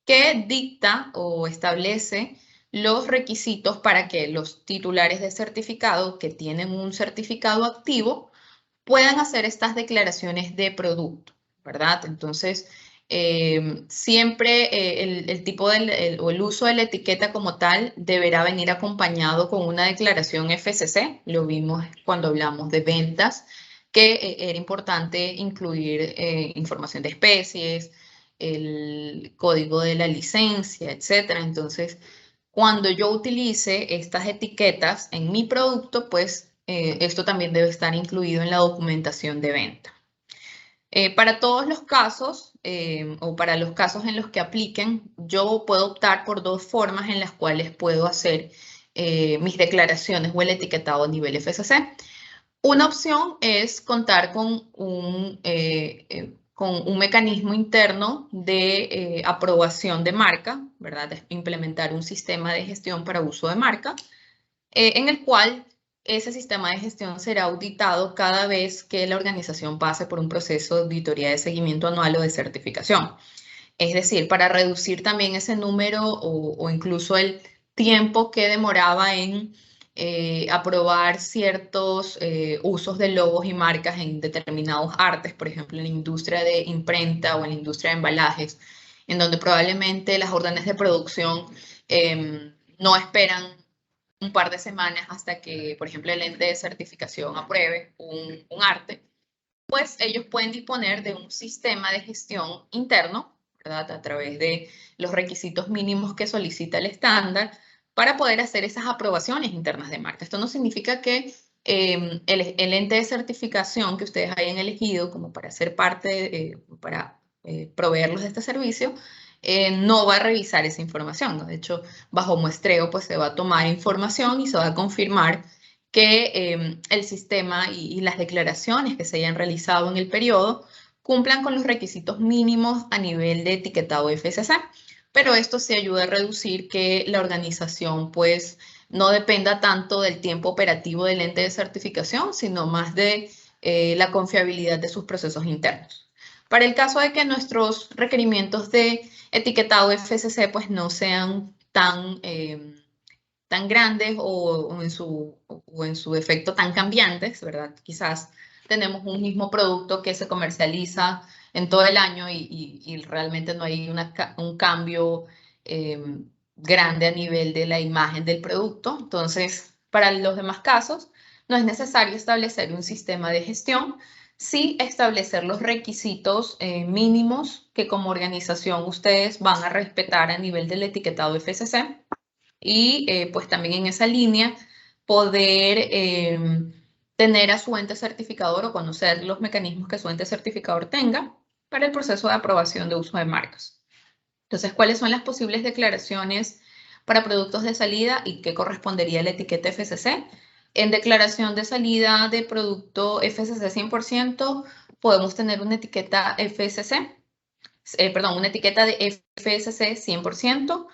[SPEAKER 2] que dicta o establece los requisitos para que los titulares de certificado que tienen un certificado activo puedan hacer estas declaraciones de producto, ¿verdad? Entonces, siempre el tipo o el uso de la etiqueta como tal deberá venir acompañado con una declaración FSC. Lo vimos cuando hablamos de ventas, que era importante incluir información de especies, el código de la licencia, etc. Entonces, cuando yo utilice estas etiquetas en mi producto, pues esto también debe estar incluido en la documentación de venta. Para todos los casos o para los casos en los que apliquen, yo puedo optar por dos formas en las cuales puedo hacer mis declaraciones o el etiquetado a nivel FSC. Una opción es contar con un mecanismo interno de aprobación de marca, ¿verdad? Implementar un sistema de gestión para uso de marca, en el cual ese sistema de gestión será auditado cada vez que la organización pase por un proceso de auditoría de seguimiento anual o de certificación. Es decir, para reducir también ese número o incluso el tiempo que demoraba en aprobar ciertos usos de logos y marcas en determinados artes, por ejemplo, en la industria de imprenta o en la industria de embalajes, en donde probablemente las órdenes de producción no esperan un par de semanas hasta que, por ejemplo, el ente de certificación apruebe un arte, pues ellos pueden disponer de un sistema de gestión interno, ¿verdad? A través de los requisitos mínimos que solicita el estándar para poder hacer esas aprobaciones internas de marca. Esto no significa que el ente de certificación que ustedes hayan elegido como para ser parte, para proveerlos de este servicio, no va a revisar esa información, ¿no? De hecho, bajo muestreo, pues se va a tomar información y se va a confirmar que el sistema y las declaraciones que se hayan realizado en el periodo cumplan con los requisitos mínimos a nivel de etiquetado FSC. Pero esto sí ayuda a reducir que la organización pues no dependa tanto del tiempo operativo del ente de certificación, sino más de la confiabilidad de sus procesos internos. Para el caso de que nuestros requerimientos de etiquetado FSC pues no sean tan grandes o en su efecto tan cambiantes, ¿verdad? Quizás tenemos un mismo producto que se comercializa en todo el año y realmente no hay un cambio grande a nivel de la imagen del producto. Entonces, para los demás casos, no es necesario establecer un sistema de gestión, sí establecer los requisitos mínimos que como organización ustedes van a respetar a nivel del etiquetado FSC. Y pues también en esa línea poder tener a su ente certificador o conocer los mecanismos que su ente certificador tenga para el proceso de aprobación de uso de marcas. Entonces, ¿cuáles son las posibles declaraciones para productos de salida y qué correspondería a la etiqueta FSC? En declaración de salida de producto FSC 100%, podemos tener una etiqueta una etiqueta de FSC 100%.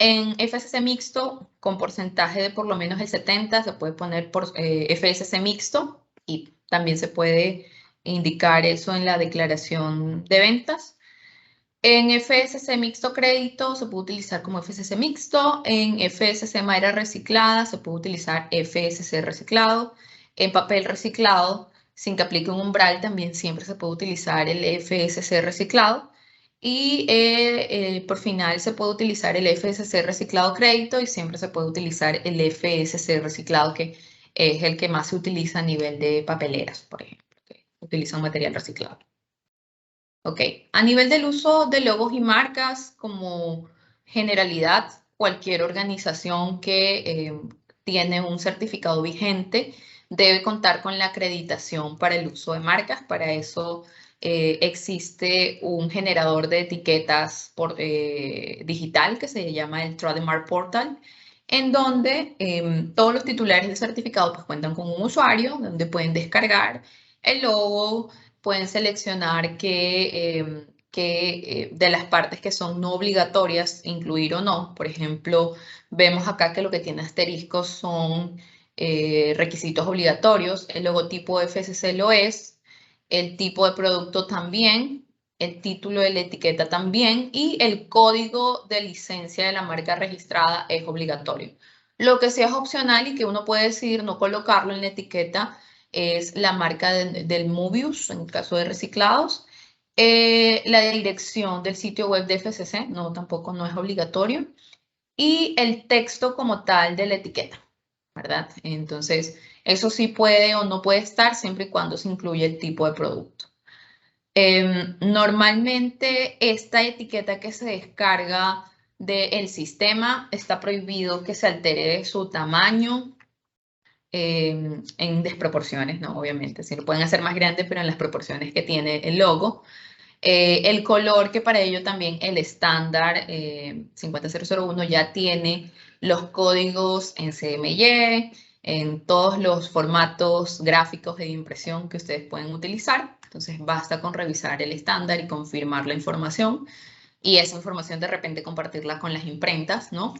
[SPEAKER 2] En FSC mixto, con porcentaje de por lo menos el 70, se puede poner por FSC mixto y también se puede indicar eso en la declaración de ventas. En FSC mixto crédito se puede utilizar como FSC mixto. En FSC madera reciclada se puede utilizar FSC reciclado. En papel reciclado, sin que aplique un umbral, también siempre se puede utilizar el FSC reciclado. Y por final se puede utilizar el FSC reciclado crédito y siempre se puede utilizar el FSC reciclado, que es el que más se utiliza a nivel de papeleras, por ejemplo, que utiliza un material reciclado. Ok, a nivel del uso de logos y marcas, como generalidad, cualquier organización que tiene un certificado vigente debe contar con la acreditación para el uso de marcas. Para eso existe un generador de etiquetas digital que se llama el Trademark Portal, en donde todos los titulares de certificado pues, cuentan con un usuario donde pueden descargar el logo, pueden seleccionar qué de las partes que son no obligatorias incluir o no. Por ejemplo, vemos acá que lo que tiene asteriscos son requisitos obligatorios. El logotipo FSC lo es, el tipo de producto también, el título de la etiqueta también y el código de licencia de la marca registrada es obligatorio. Lo que sí es opcional y que uno puede decidir no colocarlo en la etiqueta es la marca del Mobius, en el caso de reciclados. La dirección del sitio web de FSC, tampoco no es obligatorio. Y el texto como tal de la etiqueta, ¿verdad? Entonces, eso sí puede o no puede estar siempre y cuando se incluye el tipo de producto. Normalmente esta etiqueta que se descarga del sistema está prohibido que se altere su tamaño en desproporciones, ¿no? Obviamente, sí lo pueden hacer más grande, pero en las proporciones que tiene el logo. El color, que para ello también el estándar 50001 ya tiene los códigos en CMY, en todos los formatos gráficos de impresión que ustedes pueden utilizar. Entonces basta con revisar el estándar y confirmar la información y esa información de repente compartirla con las imprentas, ¿no?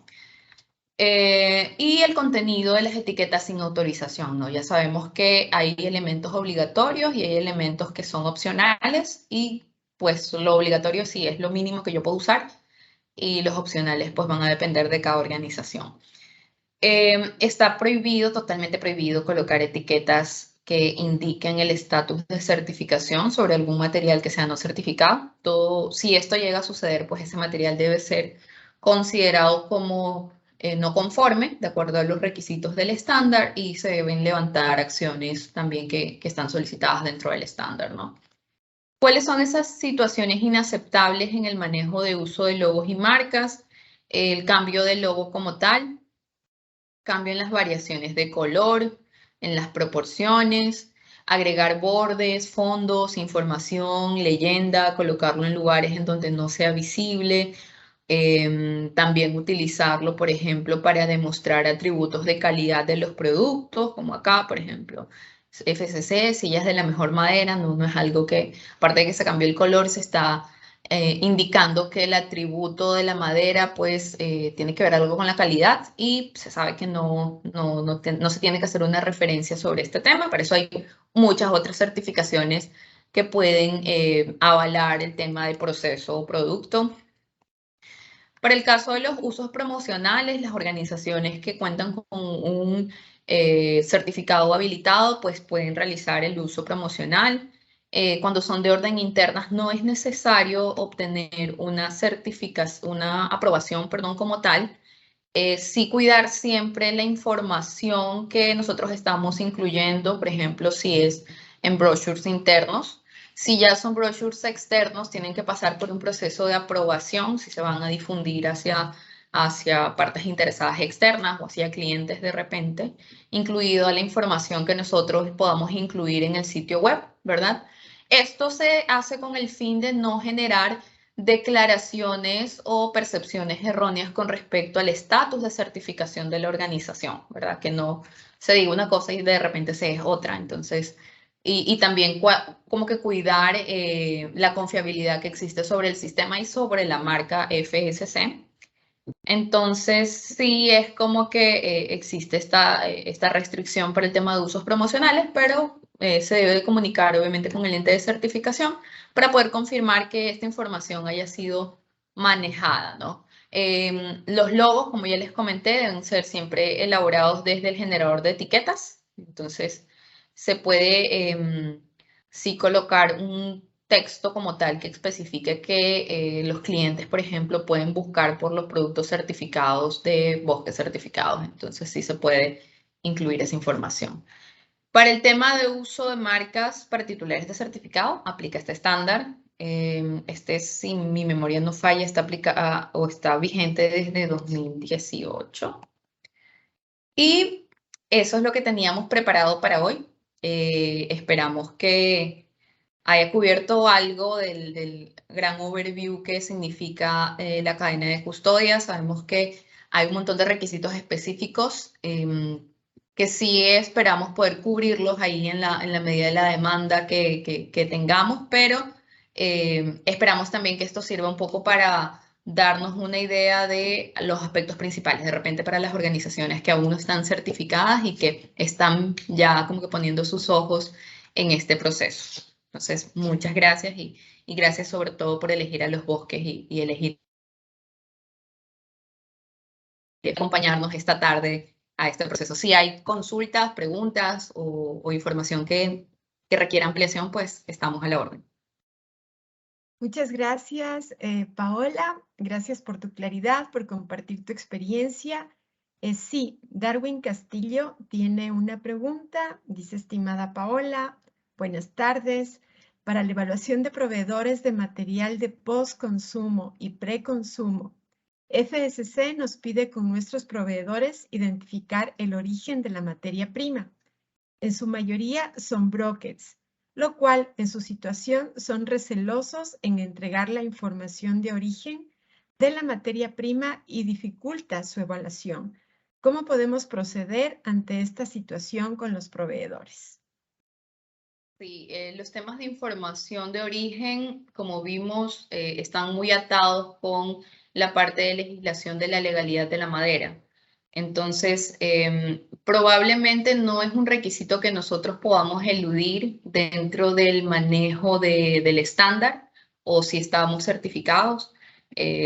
[SPEAKER 2] Y el contenido de las etiquetas sin autorización, ¿no? Ya sabemos que hay elementos obligatorios y hay elementos que son opcionales y pues lo obligatorio sí es lo mínimo que yo puedo usar y los opcionales pues van a depender de cada organización. Está prohibido, totalmente prohibido, colocar etiquetas que indiquen el estatus de certificación sobre algún material que sea no certificado. Si esto llega a suceder, pues ese material debe ser considerado como no conforme, de acuerdo a los requisitos del estándar, y se deben levantar acciones también que están solicitadas dentro del estándar, ¿no? ¿Cuáles son esas situaciones inaceptables en el manejo de uso de logos y marcas? El cambio del logo como tal, cambio en las variaciones de color, en las proporciones, agregar bordes, fondos, información, leyenda, colocarlo en lugares en donde no sea visible. También utilizarlo, por ejemplo, para demostrar atributos de calidad de los productos, como acá, por ejemplo, FSC, sillas de la mejor madera, no es algo que, aparte de que se cambió el color, se está indicando que el atributo de la madera, pues, tiene que ver algo con la calidad y se sabe que no se tiene que hacer una referencia sobre este tema, por eso hay muchas otras certificaciones que pueden avalar el tema de proceso o producto. Para el caso de los usos promocionales, las organizaciones que cuentan con un certificado habilitado, pues pueden realizar el uso promocional. Cuando son de orden internas, no es necesario obtener una aprobación, como tal. Sí cuidar siempre la información que nosotros estamos incluyendo, por ejemplo, si es en brochures internos. Si ya son brochures externos, tienen que pasar por un proceso de aprobación si se van a difundir hacia partes interesadas externas o hacia clientes de repente, incluido la información que nosotros podamos incluir en el sitio web, ¿verdad? Esto se hace con el fin de no generar declaraciones o percepciones erróneas con respecto al estatus de certificación de la organización, ¿verdad? Que no se diga una cosa y de repente se es otra. Entonces, y también como que cuidar la confiabilidad que existe sobre el sistema y sobre la marca FSC. Entonces, sí es como que existe esta restricción para el tema de usos promocionales, pero se debe de comunicar obviamente con el ente de certificación para poder confirmar que esta información haya sido manejada, ¿no? Los logos, como ya les comenté, deben ser siempre elaborados desde el generador de etiquetas. Entonces, se puede sí colocar un texto como tal que especifique que los clientes, por ejemplo, pueden buscar por los productos certificados de bosques certificados. Entonces, sí se puede incluir esa información. Para el tema de uso de marcas para titulares de certificado, aplica este estándar. Si mi memoria no falla, está vigente desde 2018. Y eso es lo que teníamos preparado para hoy. Esperamos que haya cubierto algo del gran overview que significa la cadena de custodia. Sabemos que hay un montón de requisitos específicos que sí esperamos poder cubrirlos ahí en la medida de la demanda que tengamos, pero esperamos también que esto sirva un poco para darnos una idea de los aspectos principales, de repente para las organizaciones que aún no están certificadas y que están ya como que poniendo sus ojos en este proceso. Entonces, muchas gracias y gracias sobre todo por elegir a los bosques y elegir acompañarnos esta tarde a este proceso. Si hay consultas, preguntas o información que requiera ampliación, pues estamos a la orden.
[SPEAKER 1] Muchas gracias, Paola. Gracias por tu claridad, por compartir tu experiencia. Sí, Darwin Castillo tiene una pregunta. Dice, estimada Paola, buenas tardes. Para la evaluación de proveedores de material de postconsumo y preconsumo, FSC nos pide con nuestros proveedores identificar el origen de la materia prima. En su mayoría son brokers, lo cual en su situación son recelosos en entregar la información de origen de la materia prima y dificulta su evaluación. ¿Cómo podemos proceder ante esta situación con los proveedores?
[SPEAKER 2] Sí, los temas de información de origen, como vimos, están muy atados con la parte de legislación de la legalidad de la madera. Entonces, probablemente no es un requisito que nosotros podamos eludir dentro del manejo del estándar o si estamos certificados.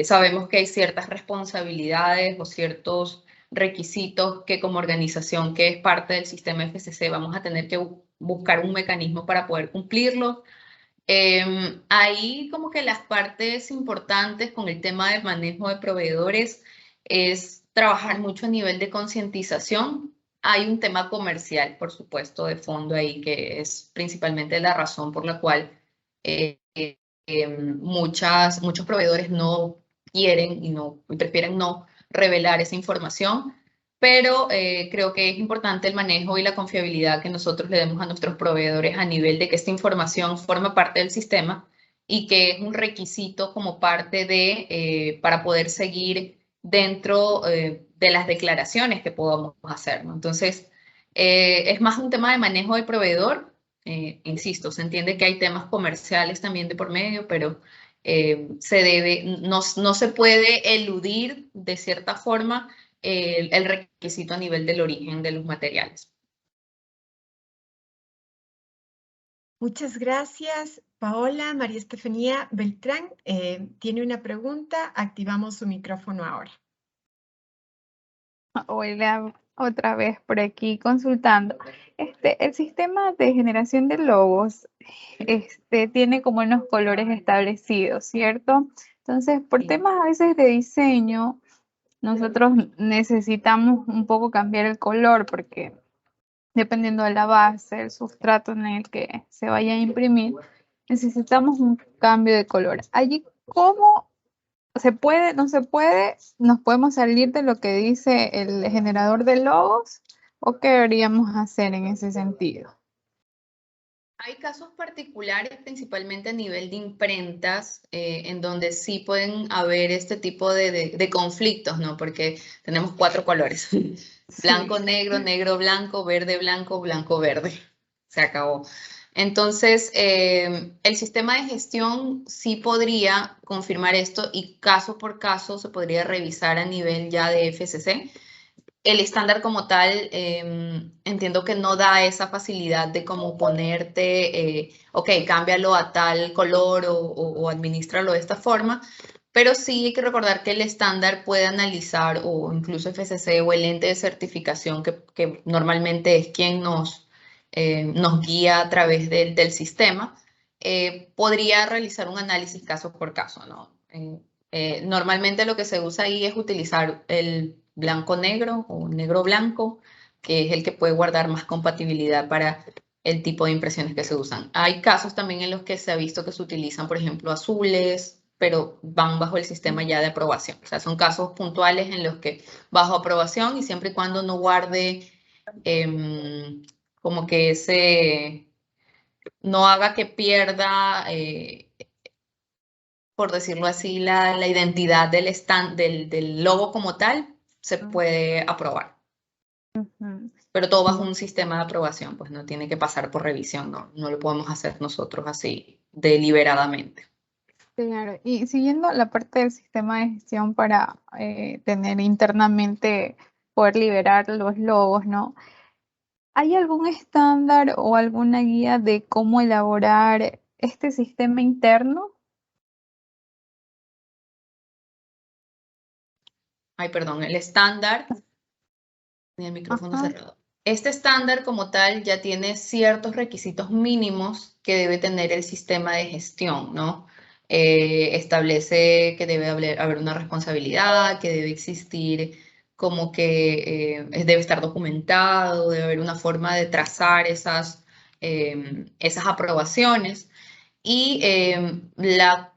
[SPEAKER 2] Sabemos que hay ciertas responsabilidades o ciertos requisitos que como organización que es parte del sistema FSC vamos a tener que buscar un mecanismo para poder cumplirlo. Ahí como que las partes importantes con el tema del manejo de proveedores es trabajar mucho a nivel de concientización. Hay un tema comercial, por supuesto, de fondo ahí, que es principalmente la razón por la cual muchos proveedores no quieren y prefieren no revelar esa información, pero creo que es importante el manejo y la confiabilidad que nosotros le demos a nuestros proveedores a nivel de que esta información forma parte del sistema y que es un requisito como parte de, para poder seguir dentro de las declaraciones que podamos hacer, ¿no? Entonces, es más un tema de manejo del proveedor. Insisto, se entiende que hay temas comerciales también de por medio, pero no se puede eludir de cierta forma el requisito a nivel del origen de los materiales.
[SPEAKER 1] Muchas gracias, Paola. María Estefanía Beltrán tiene una pregunta. Activamos su micrófono ahora.
[SPEAKER 3] Hola, otra vez por aquí consultando. El sistema de generación de logos tiene como unos colores establecidos, ¿cierto? Entonces, por temas a veces de diseño, nosotros necesitamos un poco cambiar el color porque dependiendo de la base, el sustrato en el que se vaya a imprimir, necesitamos un cambio de color. Allí, ¿cómo se puede, no se puede? ¿Nos podemos salir de lo que dice el generador de logos? ¿O qué deberíamos hacer en ese sentido?
[SPEAKER 2] Hay casos particulares, principalmente a nivel de imprentas, en donde sí pueden haber este tipo de conflictos, ¿no? Porque tenemos 4 colores. Blanco, negro, negro, blanco, blanco, verde. Se acabó. Entonces, el sistema de gestión sí podría confirmar esto y caso por caso se podría revisar a nivel ya de FCC. El estándar como tal, entiendo que no da esa facilidad de cómo ponerte, ok, cámbialo a tal color o adminístralo de esta forma, pero sí hay que recordar que el estándar puede analizar, o incluso FCC o el ente de certificación, que normalmente es quien nos guía a través del sistema, podría realizar un análisis caso por caso, ¿no? Normalmente lo que se usa ahí es utilizar el blanco-negro o negro-blanco, que es el que puede guardar más compatibilidad para el tipo de impresiones que se usan. Hay casos también en los que se ha visto que se utilizan, por ejemplo, azules, pero van bajo el sistema ya de aprobación. O sea, son casos puntuales en los que bajo aprobación y siempre y cuando no guarde como que no haga que pierda, por decirlo así, la identidad del logo como tal, se puede aprobar. Pero todo bajo un sistema de aprobación, pues no tiene que pasar por revisión, no lo podemos hacer nosotros así deliberadamente.
[SPEAKER 3] Claro, y siguiendo la parte del sistema de gestión para tener internamente, poder liberar los logos, ¿no? ¿Hay algún estándar o alguna guía de cómo elaborar este sistema interno?
[SPEAKER 2] Ay, perdón, el estándar, el micrófono cerrado. Este estándar como tal ya tiene ciertos requisitos mínimos que debe tener el sistema de gestión, ¿no? Establece que debe haber una responsabilidad, que debe existir como que debe estar documentado, debe haber una forma de trazar esas aprobaciones y la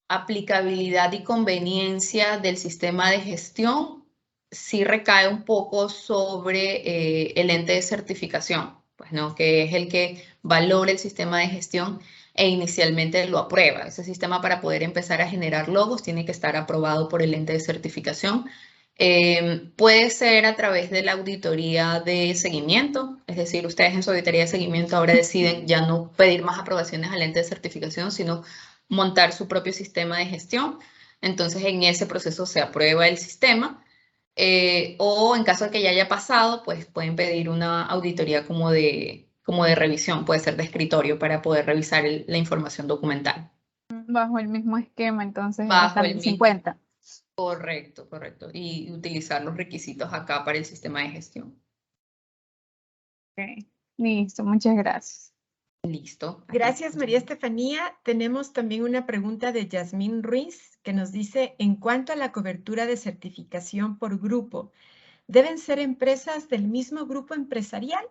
[SPEAKER 2] aplicabilidad y conveniencia del sistema de gestión sí recae un poco sobre el ente de certificación, pues, ¿no? Que es el que valora el sistema de gestión e inicialmente lo aprueba. Ese sistema, para poder empezar a generar logos, tiene que estar aprobado por el ente de certificación. Puede ser a través de la auditoría de seguimiento, es decir, ustedes en su auditoría de seguimiento ahora deciden ya no pedir más aprobaciones al ente de certificación, sino montar su propio sistema de gestión. Entonces, en ese proceso se aprueba el sistema. O en caso de que ya haya pasado, pues pueden pedir una auditoría como de revisión, puede ser de escritorio, para poder revisar la información documental.
[SPEAKER 3] Bajo el mismo esquema, entonces,
[SPEAKER 2] Bajo
[SPEAKER 3] hasta
[SPEAKER 2] el
[SPEAKER 3] 50.
[SPEAKER 2] Correcto. Y utilizar los requisitos acá para el sistema de gestión.
[SPEAKER 3] Ok, listo, muchas gracias.
[SPEAKER 2] Listo.
[SPEAKER 1] Gracias, María Estefanía. Tenemos también una pregunta de Yasmín Ruiz que nos dice, en cuanto a la cobertura de certificación por grupo, ¿deben ser empresas del mismo grupo empresarial?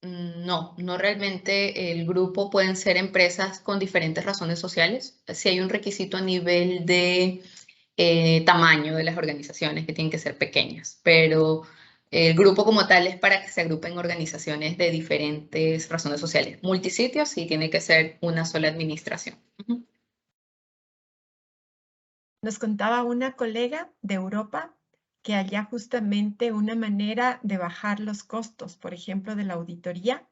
[SPEAKER 2] No realmente. El grupo pueden ser empresas con diferentes razones sociales. Si hay un requisito a nivel de tamaño de las organizaciones, que tienen que ser pequeñas, pero el grupo como tal es para que se agrupen organizaciones de diferentes razones sociales. Multisitios sí tiene que ser una sola administración.
[SPEAKER 1] Nos contaba una colega de Europa que allá justamente una manera de bajar los costos, por ejemplo, de la auditoría,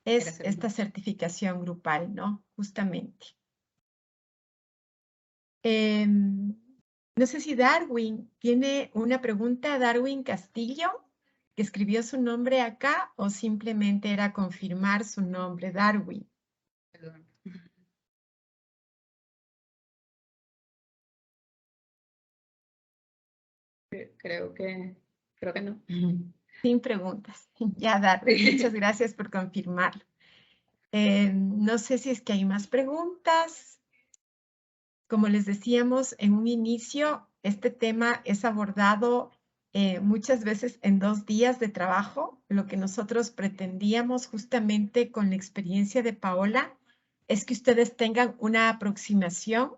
[SPEAKER 1] es esta certificación grupal, ¿no? Justamente. No sé si Darwin tiene una pregunta, Darwin Castillo, que escribió su nombre acá, o simplemente era confirmar su nombre, Darwin.
[SPEAKER 2] Perdón. Creo que no.
[SPEAKER 1] Sin preguntas. Ya, Darwin, muchas gracias por confirmarlo. No sé si es que hay más preguntas. Como les decíamos en un inicio, este tema es abordado muchas veces en 2 días de trabajo. Lo que nosotros pretendíamos justamente con la experiencia de Paola es que ustedes tengan una aproximación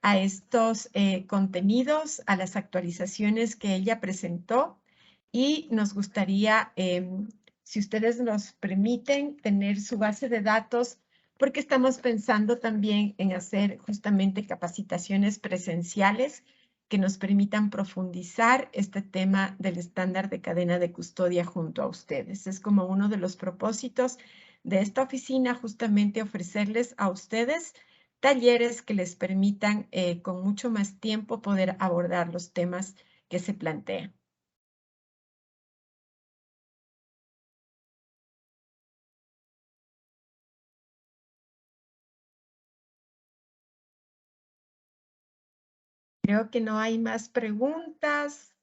[SPEAKER 1] a estos contenidos, a las actualizaciones que ella presentó, y nos gustaría si ustedes nos permiten tener su base de datos, porque estamos pensando también en hacer justamente capacitaciones presenciales que nos permitan profundizar este tema del estándar de cadena de custodia junto a ustedes. Es como uno de los propósitos de esta oficina, justamente ofrecerles a ustedes talleres que les permitan con mucho más tiempo poder abordar los temas que se plantean. Creo que no hay más preguntas,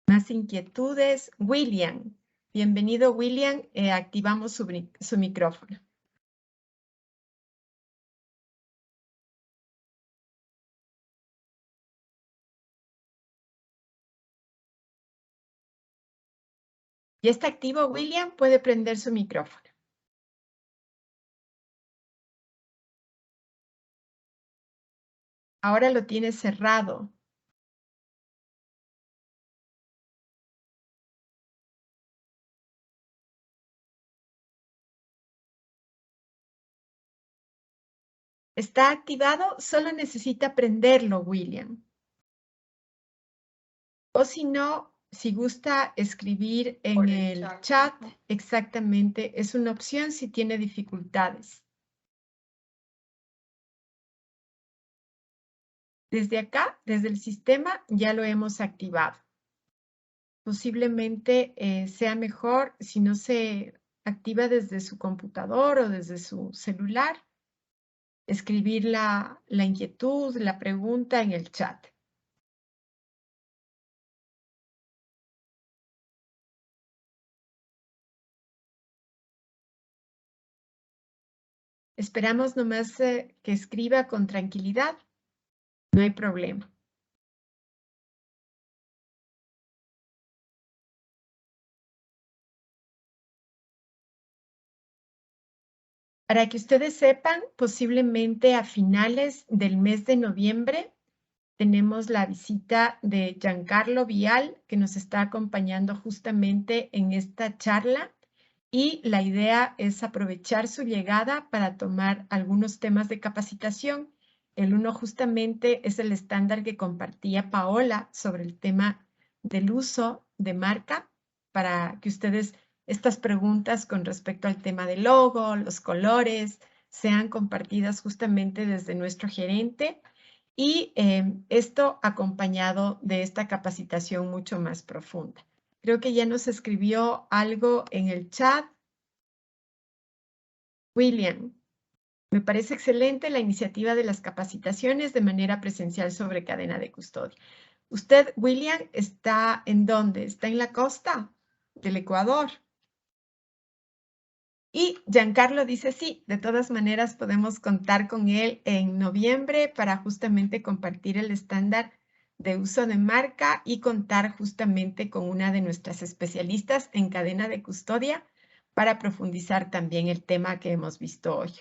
[SPEAKER 1] más inquietudes. William, bienvenido William, activamos su micrófono. ¿Ya está activo William? Puede prender su micrófono. Ahora lo tiene cerrado. Está activado, solo necesita prenderlo, William. O si no, si gusta escribir en
[SPEAKER 2] Por
[SPEAKER 1] el chat, exactamente, es una opción si tiene dificultades. Desde acá, desde el sistema, ya lo hemos activado. Posiblemente sea mejor si no se activa desde su computador o desde su celular, escribir la inquietud, la pregunta en el chat. Esperamos nomás que escriba con tranquilidad. No hay problema. Para que ustedes sepan, posiblemente a finales del mes de noviembre tenemos la visita de Giancarlo Vial, que nos está acompañando justamente en esta charla. Y la idea es aprovechar su llegada para tomar algunos temas de capacitación. El uno justamente es el estándar que compartía Paola sobre el tema del uso de marca, para que ustedes estas preguntas con respecto al tema del logo, los colores, sean compartidas justamente desde nuestro gerente. Y esto acompañado de esta capacitación mucho más profunda. Creo que ya nos escribió algo en el chat. William, me parece excelente la iniciativa de las capacitaciones de manera presencial sobre cadena de custodia. ¿Usted, William, está en dónde? ¿Está en la costa del Ecuador? Y Giancarlo dice sí, de todas maneras podemos contar con él en noviembre para justamente compartir el estándar de uso de marca y contar justamente con una de nuestras especialistas en cadena de custodia para profundizar también el tema que hemos visto hoy.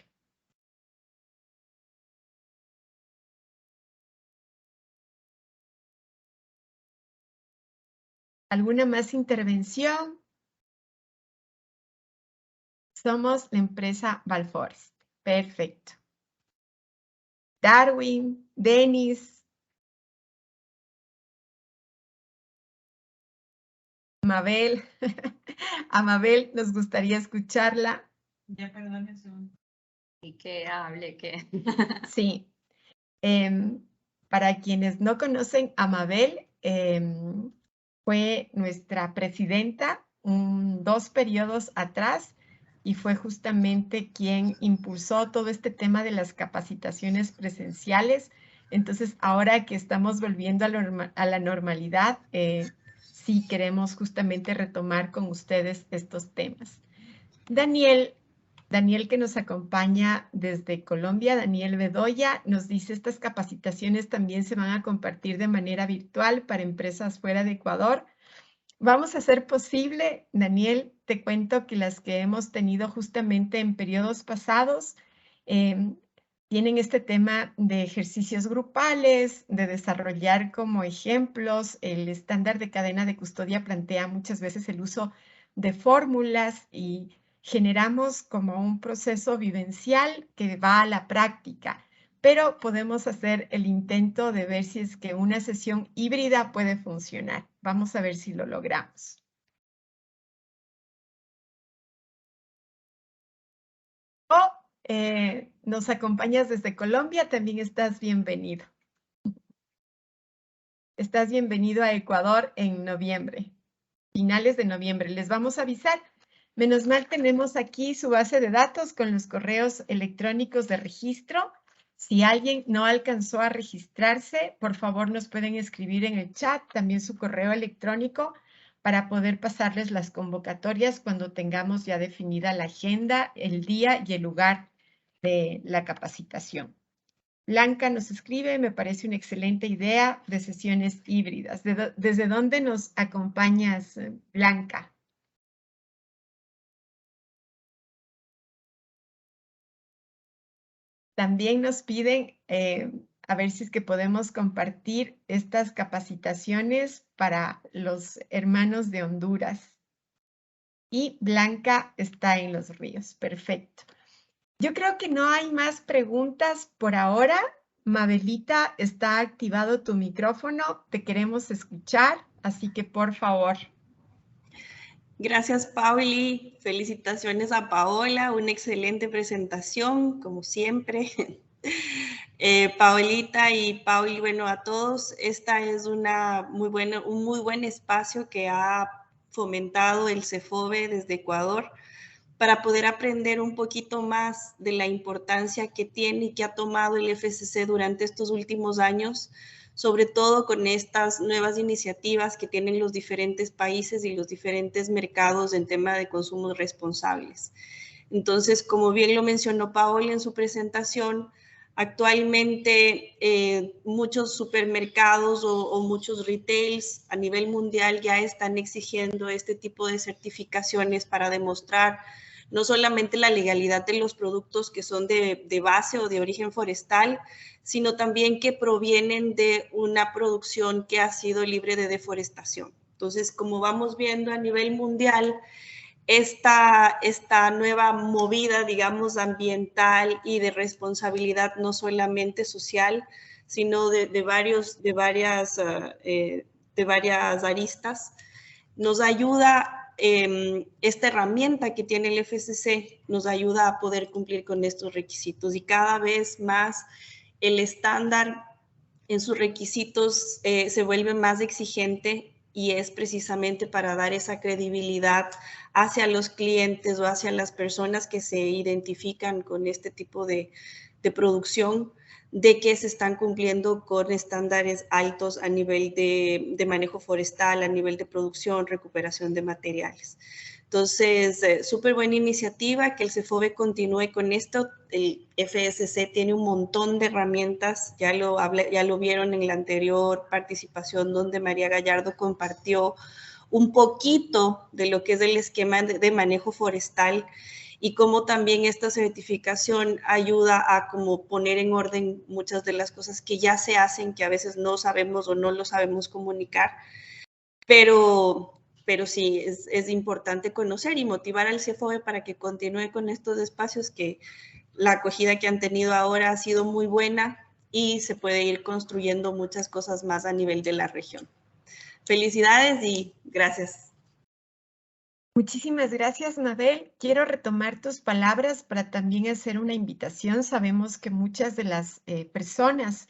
[SPEAKER 1] ¿Alguna más intervención? Somos la empresa Valforest. Perfecto. Darwin, Denis, Mabel. A Mabel nos gustaría escucharla.
[SPEAKER 2] Ya, perdón, eso. Y que hable, que...
[SPEAKER 1] Sí. Para quienes no conocen a Mabel, fue nuestra presidenta 2 periodos atrás y fue justamente quien impulsó todo este tema de las capacitaciones presenciales. Entonces, ahora que estamos volviendo a la normalidad, sí queremos justamente retomar con ustedes estos temas. Daniel, que nos acompaña desde Colombia, Daniel Bedoya, nos dice estas capacitaciones también se van a compartir de manera virtual para empresas fuera de Ecuador. Vamos a hacer posible, Daniel, te cuento que las que hemos tenido justamente en periodos pasados tienen este tema de ejercicios grupales, de desarrollar como ejemplos. El estándar de cadena de custodia plantea muchas veces el uso de fórmulas y generamos como un proceso vivencial que va a la práctica, pero podemos hacer el intento de ver si es que una sesión híbrida puede funcionar. Vamos a ver si lo logramos. O nos acompañas desde Colombia, también estás bienvenido. Estás bienvenido a Ecuador en noviembre, finales de noviembre. Les vamos a avisar. Menos mal tenemos aquí su base de datos con los correos electrónicos de registro. Si alguien no alcanzó a registrarse, por favor nos pueden escribir en el chat también su correo electrónico para poder pasarles las convocatorias cuando tengamos ya definida la agenda, el día y el lugar de la capacitación. Blanca nos escribe, me parece una excelente idea de sesiones híbridas. ¿Desde dónde nos acompañas, Blanca? También nos piden a ver si es que podemos compartir estas capacitaciones para los hermanos de Honduras. Y Blanca está en Los Ríos. Perfecto. Yo creo que no hay más preguntas por ahora. Mabelita, está activado tu micrófono. Te queremos escuchar, así que por favor.
[SPEAKER 7] Gracias, Pauli. Felicitaciones a Paola. Una excelente presentación, como siempre. Paolita y Pauli, bueno, a todos. Esta es un muy buen espacio que ha fomentado el CEFOVE desde Ecuador para poder aprender un poquito más de la importancia que tiene y que ha tomado el FCC durante estos últimos años, sobre todo con estas nuevas iniciativas que tienen los diferentes países y los diferentes mercados en tema de consumos responsables. Entonces, como bien lo mencionó Paola en su presentación, actualmente muchos supermercados o muchos retails a nivel mundial ya están exigiendo este tipo de certificaciones para demostrar no solamente la legalidad de los productos que son de base o de origen forestal, sino también que provienen de una producción que ha sido libre de deforestación. Entonces, como vamos viendo a nivel mundial, esta nueva movida, digamos, ambiental y de responsabilidad no solamente social, sino de varias aristas, nos ayuda, esta herramienta que tiene el FCC nos ayuda a poder cumplir con estos requisitos y cada vez más el estándar en sus requisitos se vuelve más exigente y es precisamente para dar esa credibilidad hacia los clientes o hacia las personas que se identifican con este tipo de producción, de que se están cumpliendo con estándares altos a nivel de manejo forestal, a nivel de producción, recuperación de materiales. Entonces, súper buena iniciativa, que el CEFOVE continúe con esto. El FSC tiene un montón de herramientas, ya lo vieron en la anterior participación donde María Gallardo compartió un poquito de lo que es el esquema de manejo forestal y cómo también esta certificación ayuda a como poner en orden muchas de las cosas que ya se hacen, que a veces no sabemos o no lo sabemos comunicar, pero sí es importante conocer y motivar al CEFOVE para que continúe con estos espacios, que la acogida que han tenido ahora ha sido muy buena y se puede ir construyendo muchas cosas más a nivel de la región. Felicidades y gracias.
[SPEAKER 1] Muchísimas gracias, Mabel. Quiero retomar tus palabras para también hacer una invitación. Sabemos que muchas de las personas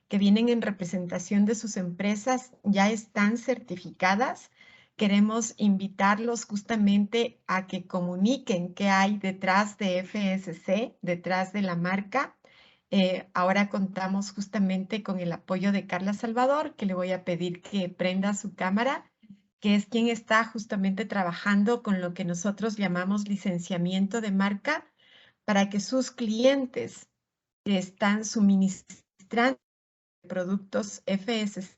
[SPEAKER 1] que vienen en representación de sus empresas ya están certificadas. Queremos invitarlos justamente a que comuniquen qué hay detrás de FSC, detrás de la marca. Ahora contamos justamente con el apoyo de Carla Salvador, que le voy a pedir que prenda su cámara, que es quien está justamente trabajando con lo que nosotros llamamos licenciamiento de marca, para que sus clientes que están suministrando productos FSC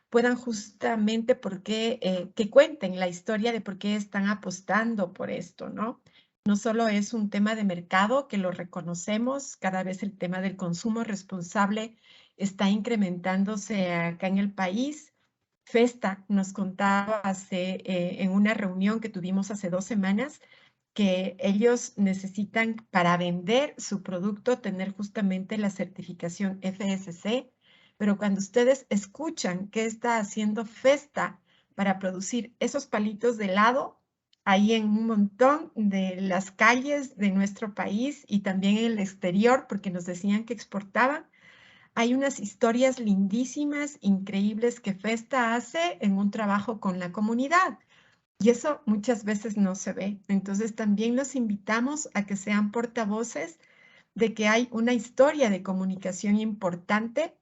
[SPEAKER 1] puedan justamente que cuenten la historia de por qué están apostando por esto, ¿no? No solo es un tema de mercado, que lo reconocemos, cada vez el tema del consumo responsable está incrementándose acá en el país, Festa nos contaba en una reunión que tuvimos hace 2 semanas que ellos necesitan para vender su producto tener justamente la certificación FSC, pero cuando ustedes escuchan qué está haciendo Festa para producir esos palitos de helado, ahí en un montón de las calles de nuestro país y también en el exterior, porque nos decían que exportaban, hay unas historias lindísimas, increíbles que Festa hace en un trabajo con la comunidad. Y eso muchas veces no se ve. Entonces también los invitamos a que sean portavoces de que hay una historia de comunicación importante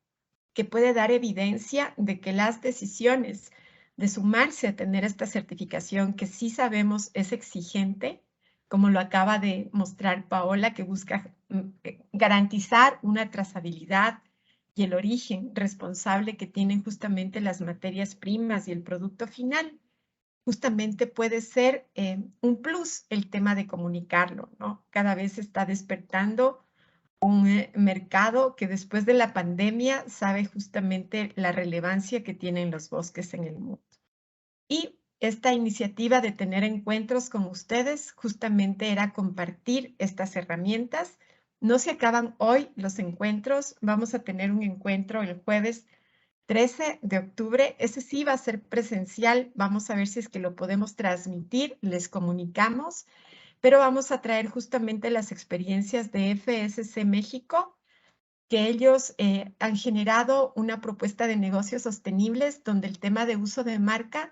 [SPEAKER 1] que puede dar evidencia de que las decisiones de sumarse a tener esta certificación, que sí sabemos es exigente, como lo acaba de mostrar Paola, que busca garantizar una trazabilidad y el origen responsable que tienen justamente las materias primas y el producto final. Justamente puede ser un plus el tema de comunicarlo, ¿no? Cada vez está despertando un mercado que después de la pandemia sabe justamente la relevancia que tienen los bosques en el mundo. Y esta iniciativa de tener encuentros con ustedes justamente era compartir estas herramientas. No se acaban hoy los encuentros, vamos a tener un encuentro el jueves 13 de octubre, ese sí va a ser presencial, vamos a ver si es que lo podemos transmitir, les comunicamos, pero vamos a traer justamente las experiencias de FSC México, que ellos han generado una propuesta de negocios sostenibles donde el tema de uso de marca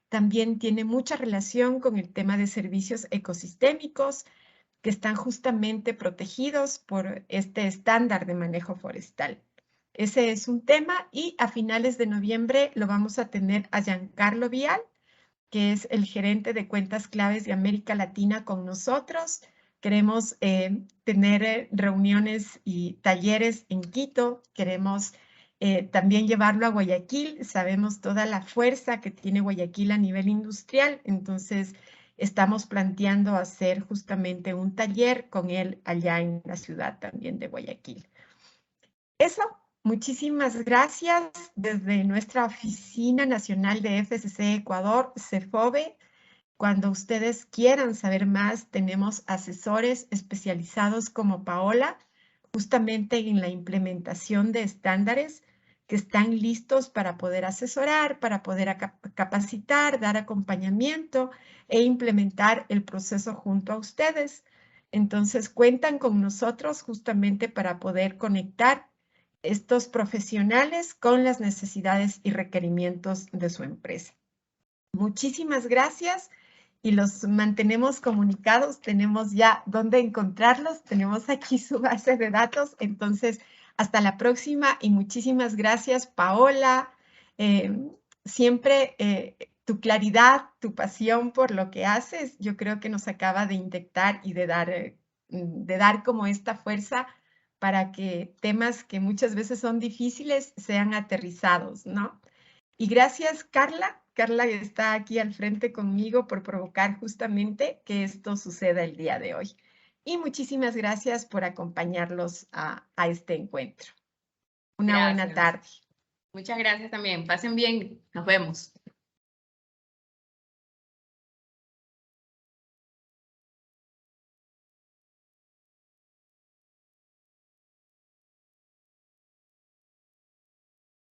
[SPEAKER 1] también tiene mucha relación con el tema de servicios ecosistémicos que están justamente protegidos por este estándar de manejo forestal. Ese es un tema y a finales de noviembre lo vamos a tener a Giancarlo Vial, que es el gerente de cuentas claves de América Latina con nosotros. Queremos tener reuniones y talleres en Quito. Queremos también llevarlo a Guayaquil. Sabemos toda la fuerza que tiene Guayaquil a nivel industrial. Entonces, estamos planteando hacer justamente un taller con él allá en la ciudad también de Guayaquil. Eso. Muchísimas gracias desde nuestra Oficina Nacional de FSC Ecuador, CEFOBE. Cuando ustedes quieran saber más, tenemos asesores especializados como Paola, justamente en la implementación de estándares que están listos para poder asesorar, para poder capacitar, dar acompañamiento e implementar el proceso junto a ustedes. Entonces, cuentan con nosotros justamente para poder conectar estos profesionales con las necesidades y requerimientos de su empresa. Muchísimas gracias y los mantenemos comunicados. Tenemos ya dónde encontrarlos, tenemos aquí su base de datos. Entonces, hasta la próxima y muchísimas gracias, Paola. Siempre tu claridad, tu pasión por lo que haces, yo creo que nos acaba de inyectar y de dar como esta fuerza para que temas que muchas veces son difíciles sean aterrizados, ¿no? Y gracias, Carla. Carla está aquí al frente conmigo por provocar justamente que esto suceda el día de hoy. Y muchísimas gracias por acompañarlos a este encuentro. Una buena tarde.
[SPEAKER 2] Muchas gracias también. Pasen bien. Nos vemos.